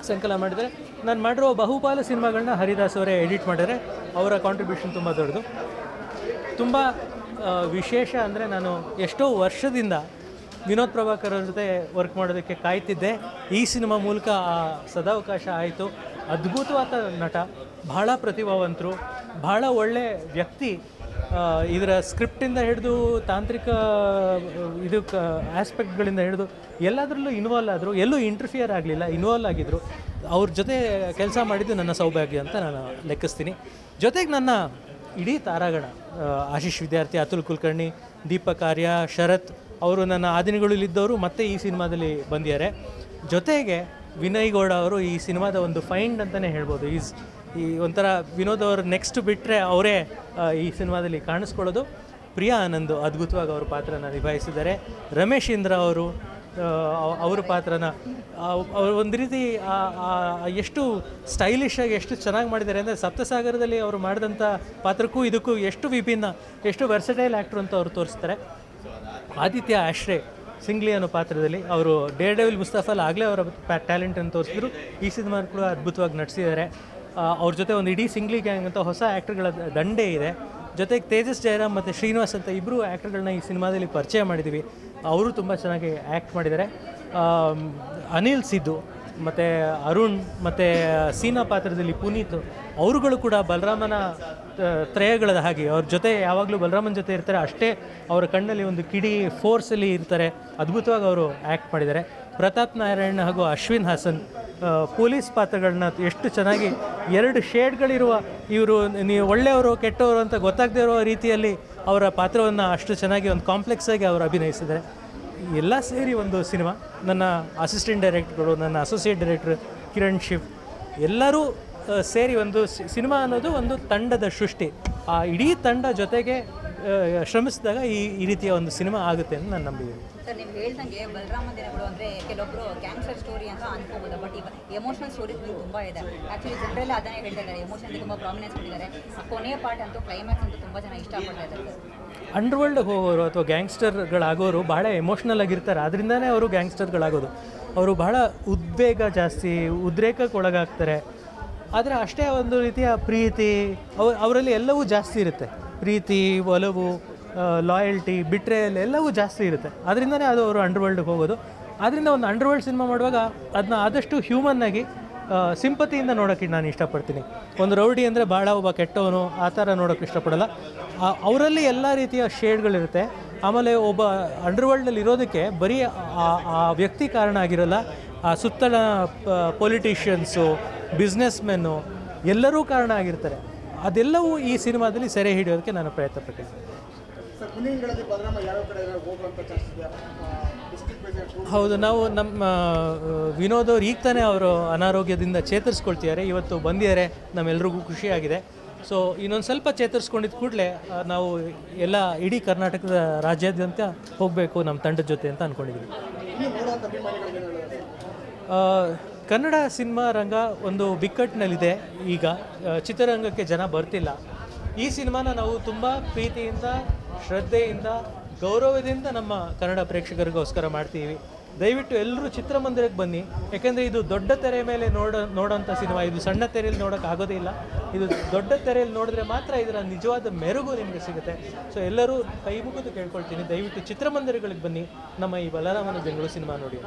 ಸಂಕಲನ ಮಾಡಿದರೆ. ನಾನು ಮಾಡಿರೋ ಬಹುಪಾಲು ಸಿನಿಮಾಗಳನ್ನ ಹರಿದಾಸ್ ಅವರೇ ಎಡಿಟ್ ಮಾಡಿದರೆ. ಅವರ ಕಾಂಟ್ರಿಬ್ಯೂಷನ್ ತುಂಬ ದೊಡ್ಡದು. ತುಂಬ ವಿಶೇಷ ಅಂದರೆ ನಾನು ಎಷ್ಟೋ ವರ್ಷದಿಂದ ವಿನೋದ್ ಪ್ರಭಾಕರ್ ಅವ್ರ ಜೊತೆ ವರ್ಕ್ ಮಾಡೋದಕ್ಕೆ ಕಾಯ್ತಿದ್ದೆ. ಈ ಸಿನಿಮಾ ಮೂಲಕ ಆ ಸದಾವಕಾಶ ಆಯಿತು. ಅದ್ಭುತವಾದ ನಟ, ಬಹಳ ಪ್ರತಿಭಾವಂತರು, ಬಹಳ ಒಳ್ಳೆ ವ್ಯಕ್ತಿ. ಇದರ ಸ್ಕ್ರಿಪ್ಟಿಂದ ಹಿಡಿದು ತಾಂತ್ರಿಕ ಆಸ್ಪೆಕ್ಟ್ಗಳಿಂದ ಹಿಡಿದು ಎಲ್ಲದರಲ್ಲೂ ಇನ್ವಾಲ್ವ್ ಆದರು. ಎಲ್ಲೂ ಇಂಟರ್ಫಿಯರ್ ಆಗಲಿಲ್ಲ, ಇನ್ವಾಲ್ವ್ ಆಗಿದ್ದರು. ಅವ್ರ ಜೊತೆ ಕೆಲಸ ಮಾಡಿದ್ದು ನನ್ನ ಸೌಭಾಗ್ಯ ಅಂತ ನಾನು ಲೆಕ್ಕಿಸ್ತೀನಿ. ಜೊತೆಗೆ ನನ್ನ ಇಡೀ ತಾರಾಗಣ, ಆಶೀಶ್ ವಿದ್ಯಾರ್ಥಿ, ಅತುಲ್ ಕುಲಕರ್ಣಿ, ದೀಪಕ್ ಆರ್ಯ, ಶರತ್ ಅವರು ನನ್ನ ಆದಿನಗಳಲ್ಲಿದ್ದವರು ಮತ್ತೆ ಈ ಸಿನಿಮಾದಲ್ಲಿ ಬಂದಿದ್ದಾರೆ. ಜೊತೆಗೆ ವಿನಯ್ ಗೌಡ ಅವರು ಈ ಸಿನಿಮಾದ ಒಂದು ಫೈಂಡ್ ಅಂತಲೇ ಹೇಳ್ಬೋದು. ಈ ಒಂಥರ ವಿನೋದ್ ಅವರು ನೆಕ್ಸ್ಟ್ ಬಿಟ್ಟರೆ ಅವರೇ ಈ ಸಿನಿಮಾದಲ್ಲಿ ಕಾಣಿಸ್ಕೊಳ್ಳೋದು. ಪ್ರಿಯಾ ಆನಂದ್ ಅದ್ಭುತವಾಗಿ ಅವ್ರ ಪಾತ್ರನ ನಿಭಾಯಿಸಿದ್ದಾರೆ. ರಮೇಶ್ ಇಂದ್ರ ಅವರು ಅವ್ರ ಪಾತ್ರನ ಅವರು ಒಂದು ರೀತಿ ಎಷ್ಟು ಸ್ಟೈಲಿಶಾಗಿ ಎಷ್ಟು ಚೆನ್ನಾಗಿ ಮಾಡಿದ್ದಾರೆ ಅಂದರೆ, ಸಪ್ತಸಾಗರದಲ್ಲಿ ಅವರು ಮಾಡಿದಂಥ ಪಾತ್ರಕ್ಕೂ ಇದಕ್ಕೂ ಎಷ್ಟು ವಿಭಿನ್ನ, ಎಷ್ಟು ವರ್ಸಟೈಲ್ ಆ್ಯಕ್ಟ್ರು ಅಂತ ಅವರು ತೋರಿಸ್ತಾರೆ. ಆದಿತ್ಯ ಆಶ್ರೇ ಸಿಂಗ್ಲಿ ಅನ್ನೋ ಪಾತ್ರದಲ್ಲಿ ಅವರು ಡೇರ್ ಡೆವಿಲ್ ಮುಸ್ತಫಾಲ್ ಆಗಲೇ ಅವರ ಟ್ಯಾಲೆಂಟನ್ನು ತೋರಿಸಿದ್ರು. ಈ ಸಿನಿಮಾ ಕೂಡ ಅದ್ಭುತವಾಗಿ ನಟಿಸಿದ್ದಾರೆ. ಅವ್ರ ಜೊತೆ ಒಂದು ಇಡೀ ಸಿಂಗ್ಲಿ ಗ್ಯಾಂಗ್ ಅಂತ ಹೊಸ ಆ್ಯಕ್ಟರ್ಗಳ ದಂಡೆ ಇದೆ. ಜೊತೆಗೆ ತೇಜಸ್ ಜಯರಾಮ್ ಮತ್ತು ಶ್ರೀನಿವಾಸ್ ಅಂತ ಇಬ್ಬರು ಆ್ಯಕ್ಟರ್ಗಳನ್ನ ಈ ಸಿನಿಮಾದಲ್ಲಿ ಪರಿಚಯ ಮಾಡಿದ್ದೀವಿ. ಅವರು ತುಂಬ ಚೆನ್ನಾಗಿ ಆ್ಯಕ್ಟ್ ಮಾಡಿದ್ದಾರೆ. ಅನಿಲ್ ಸಿದ್ದು ಮತ್ತು ಅರುಣ್ ಮತ್ತು ಸೀನಾ ಪಾತ್ರದಲ್ಲಿ ಪುನೀತ್, ಅವರುಗಳು ಕೂಡ ಬಲರಾಮನ ತ್ರಯಗಳ ಹಾಗೆ ಅವ್ರ ಜೊತೆ ಯಾವಾಗಲೂ ಬಲರಾಮನ ಜೊತೆ ಇರ್ತಾರೆ. ಅಷ್ಟೇ ಅವರ ಕಣ್ಣಲ್ಲಿ ಒಂದು ಕಿಡಿ ಫೋರ್ಸಲ್ಲಿ ಇರ್ತಾರೆ. ಅದ್ಭುತವಾಗಿ ಅವರು ಆ್ಯಕ್ಟ್ ಮಾಡಿದ್ದಾರೆ. ಪ್ರತಾಪ್ ನಾರಾಯಣ್ ಹಾಗೂ ಅಶ್ವಿನ್ ಹಾಸನ್ ಪೊಲೀಸ್ ಪಾತ್ರಗಳನ್ನ ಎಷ್ಟು ಚೆನ್ನಾಗಿ, ಎರಡು ಶೇಡ್ಗಳಿರುವ ಇವರು, ನೀವು ಒಳ್ಳೆಯವರು ಕೆಟ್ಟವರು ಅಂತ ಗೊತ್ತಾಗದೇ ಇರೋ ರೀತಿಯಲ್ಲಿ ಅವರ ಪಾತ್ರವನ್ನು ಅಷ್ಟು ಚೆನ್ನಾಗಿ ಒಂದು ಕಾಂಪ್ಲೆಕ್ಸಾಗಿ ಅವರು ಅಭಿನಯಿಸಿದ್ದಾರೆ. ಎಲ್ಲ ಸೇರಿ ಒಂದು ಸಿನಿಮಾ. ನನ್ನ ಅಸಿಸ್ಟೆಂಟ್ ಡೈರೆಕ್ಟರ್ಗಳು, ನನ್ನ ಅಸೋಸಿಯೇಟ್ ಡೈರೆಕ್ಟರ್ ಕಿರಣ್ ಶಿವ್, ಎಲ್ಲರೂ ಸೇರಿ ಒಂದು ಸಿನಿಮಾ ಅನ್ನೋದು ಒಂದು ತಂಡದ ಸೃಷ್ಟಿ. ಆ ಇಡೀ ತಂಡ ಜೊತೆಗೆ ಶ್ರಮಿಸಿದಾಗ ಈ ರೀತಿಯ ಒಂದು ಸಿನಿಮಾ ಆಗುತ್ತೆ ಅಂತ ನಾನು ನಂಬಿದ್ದೀನಿ. ಸರ್, ನೀವು ಹೇಳ್ದಂಗೆ ಬಲರಾಮ ದಿನಗಳು ಅಂದರೆ ಕೆಲವೊಬ್ಬರು ಗ್ಯಾಂಗ್ಸ್ಟರ್ ಸ್ಟೋರಿ ಅಂತ ಅನ್ಕೋಬೋದು, ಬಟ್ ಈಗ ಎಮೋಷನಲ್ ಸ್ಟೋರೀಸ್ ತುಂಬ ಇದೆ. ಆ್ಯಕ್ಚುಲಿ ಜನರೆಲ್ಲ ಅದನ್ನೇ ಹೇಳ್ತಾ ಇದ್ದಾರೆ, ಎಮೋಷನ್ಗೆ ತುಂಬ ಪ್ರಾಮಿನೆನ್ಸ್ ಕೊಟ್ಟಿದ್ದಾರೆ. ಕೊನೆಯ ಪಾರ್ಟ್ ಅಂತೂ, ಕ್ಲೈಮ್ಯಾಕ್ಸ್ ಅಂತೂ ತುಂಬ ಜನ ಇಷ್ಟಪಡ್ತಾ ಇದ್ದಾರೆ. ಅಂಡರ್ವರ್ಲ್ಡ್ಗೆ ಹೋಗೋರು ಅಥವಾ ಗ್ಯಾಂಗ್ಸ್ಟರ್ಗಳಾಗೋರು ಭಾಳ ಎಮೋಷ್ನಲ್ ಆಗಿರ್ತಾರೆ. ಅದರಿಂದನೇ ಅವರು ಗ್ಯಾಂಗ್ಸ್ಟರ್ಗಳಾಗೋದು. ಅವರು ಬಹಳ ಉದ್ವೇಗ ಜಾಸ್ತಿ, ಉದ್ರೇಕಕ್ಕೆ ಒಳಗಾಗ್ತಾರೆ. ಆದರೆ ಅಷ್ಟೇ ಒಂದು ರೀತಿಯ ಪ್ರೀತಿ ಅವರಲ್ಲಿ ಎಲ್ಲವೂ ಜಾಸ್ತಿ ಇರುತ್ತೆ. ಪ್ರೀತಿ, ಒಲವು, ಲಾಯಲ್ಟಿ, ಬಿಟ್ರೇಯಲ್ ಎಲ್ಲವೂ ಜಾಸ್ತಿ ಇರುತ್ತೆ. ಅದರಿಂದನೇ ಅದು ಅವರು ಅಂಡರ್ವರ್ಲ್ಡ್ಗೆ ಹೋಗೋದು. ಆದ್ದರಿಂದ ಒಂದು ಅಂಡರ್ವರ್ಲ್ಡ್ ಸಿನಿಮಾ ಮಾಡುವಾಗ ಅದನ್ನ ಆದಷ್ಟು ಹ್ಯೂಮನ್ನಾಗಿ, ಸಿಂಪತಿಯಿಂದ ನೋಡೋಕ್ಕೆ ನಾನು ಇಷ್ಟಪಡ್ತೀನಿ. ಒಂದು ರೌಡಿ ಅಂದರೆ ಭಾಳ ಒಬ್ಬ ಕೆಟ್ಟವನು ಆ ಥರ ನೋಡೋಕ್ಕೆ ಇಷ್ಟಪಡಲ್ಲ. ಅವರಲ್ಲಿ ಎಲ್ಲ ರೀತಿಯ ಶೇಡ್ಗಳಿರುತ್ತೆ. ಆಮೇಲೆ ಒಬ್ಬ ಅಂಡರ್ವರ್ಲ್ಡಲ್ಲಿ ಇರೋದಕ್ಕೆ ಬರೀ ಆ ವ್ಯಕ್ತಿ ಕಾರಣ ಆಗಿರೋಲ್ಲ, ಆ ಸುತ್ತಲ ಪೊಲಿಟಿಷಿಯನ್ಸು, ಬಿಸ್ನೆಸ್ಮೆನ್ನು ಎಲ್ಲರೂ ಕಾರಣ ಆಗಿರ್ತಾರೆ. ಅದೆಲ್ಲವೂ ಈ ಸಿನಿಮಾದಲ್ಲಿ ಸೆರೆ ಹಿಡಿಯೋದಕ್ಕೆ ನಾನು ಪ್ರಯತ್ನ ಪಟ್ಟಿದ್ದೀನಿ. ಸರ್ ಮುಂದಿನ ದಿನಗಳಲ್ಲಿ ಬಲರಾಮ ಯಾವ್ಯಾವ ಕಡೆ ಹೋಗುವಂಥ ಚಾನ್ಸ್ ಇದೆ ಡಿಸ್ಟ್ರಿಕ್ಟ್ ವೈಸ್ ಹೌದು, ನಾವು ನಮ್ಮ ವಿನೋದ್ ಅವ್ರು ಈಗ ತಾನೇ ಅವರು ಅನಾರೋಗ್ಯದಿಂದ ಚೇತರಿಸ್ಕೊಳ್ತಿದ್ದಾರೆ. ಇವತ್ತು ಬಂದಿದ್ದಾರೆ, ನಮ್ಮೆಲ್ರಿಗೂ ಖುಷಿಯಾಗಿದೆ. ಸೊ ಇನ್ನೊಂದು ಸ್ವಲ್ಪ ಚೇತರಿಸ್ಕೊಂಡಿದ್ದ ಕೂಡಲೇ ನಾವು ಎಲ್ಲ ಇಡೀ ಕರ್ನಾಟಕದ ರಾಜ್ಯಾದ್ಯಂತ ಹೋಗಬೇಕು ನಮ್ಮ ತಂಡದ ಜೊತೆ ಅಂತ ಅಂದ್ಕೊಂಡಿದ್ದೀವಿ. ನೋಡುವಂಥ ಅಭಿಮಾನಿಗಳಿಗೆ ಏನು ಹೇಳೋದು? ಕನ್ನಡ ಸಿನಿಮಾ ರಂಗ ಒಂದು ಬಿಕ್ಕಟ್ಟಿನಲ್ಲಿದೆ. ಈಗ ಚಿತ್ರರಂಗಕ್ಕೆ ಜನ ಬರ್ತಿಲ್ಲ. ಈ ಸಿನಿಮಾನ ನಾವು ತುಂಬ ಪ್ರೀತಿಯಿಂದ, ಶ್ರದ್ಧೆಯಿಂದ, ಗೌರವದಿಂದ ನಮ್ಮ ಕನ್ನಡ ಪ್ರೇಕ್ಷಕರಿಗೋಸ್ಕರ ಮಾಡ್ತೀವಿ. ದಯವಿಟ್ಟು ಎಲ್ಲರೂ ಚಿತ್ರಮಂದಿರಕ್ಕೆ ಬನ್ನಿ. ಯಾಕೆಂದರೆ ಇದು ದೊಡ್ಡ ತೆರೆ ಮೇಲೆ ನೋಡೋಂಥ ಸಿನಿಮಾ. ಇದು ಸಣ್ಣ ತೆರೆಯಲ್ಲಿ ನೋಡೋಕೆ ಆಗೋದೇ ಇಲ್ಲ. ಇದು ದೊಡ್ಡ ತೆರೆಯಲ್ಲಿ ನೋಡಿದ್ರೆ ಮಾತ್ರ ಇದರ ನಿಜವಾದ ಮೆರುಗು ನಿಮಗೆ ಸಿಗುತ್ತೆ. ಸೊ ಎಲ್ಲರೂ ಕೈ ಮುಗಿದು ಕೇಳ್ಕೊಳ್ತೀನಿ, ದಯವಿಟ್ಟು ಚಿತ್ರಮಂದಿರಗಳಿಗೆ ಬನ್ನಿ, ನಮ್ಮ ಈ ಬಲರಾಮನ ಬೆಂಗಳೂರು ಸಿನಿಮಾ ನೋಡಿ.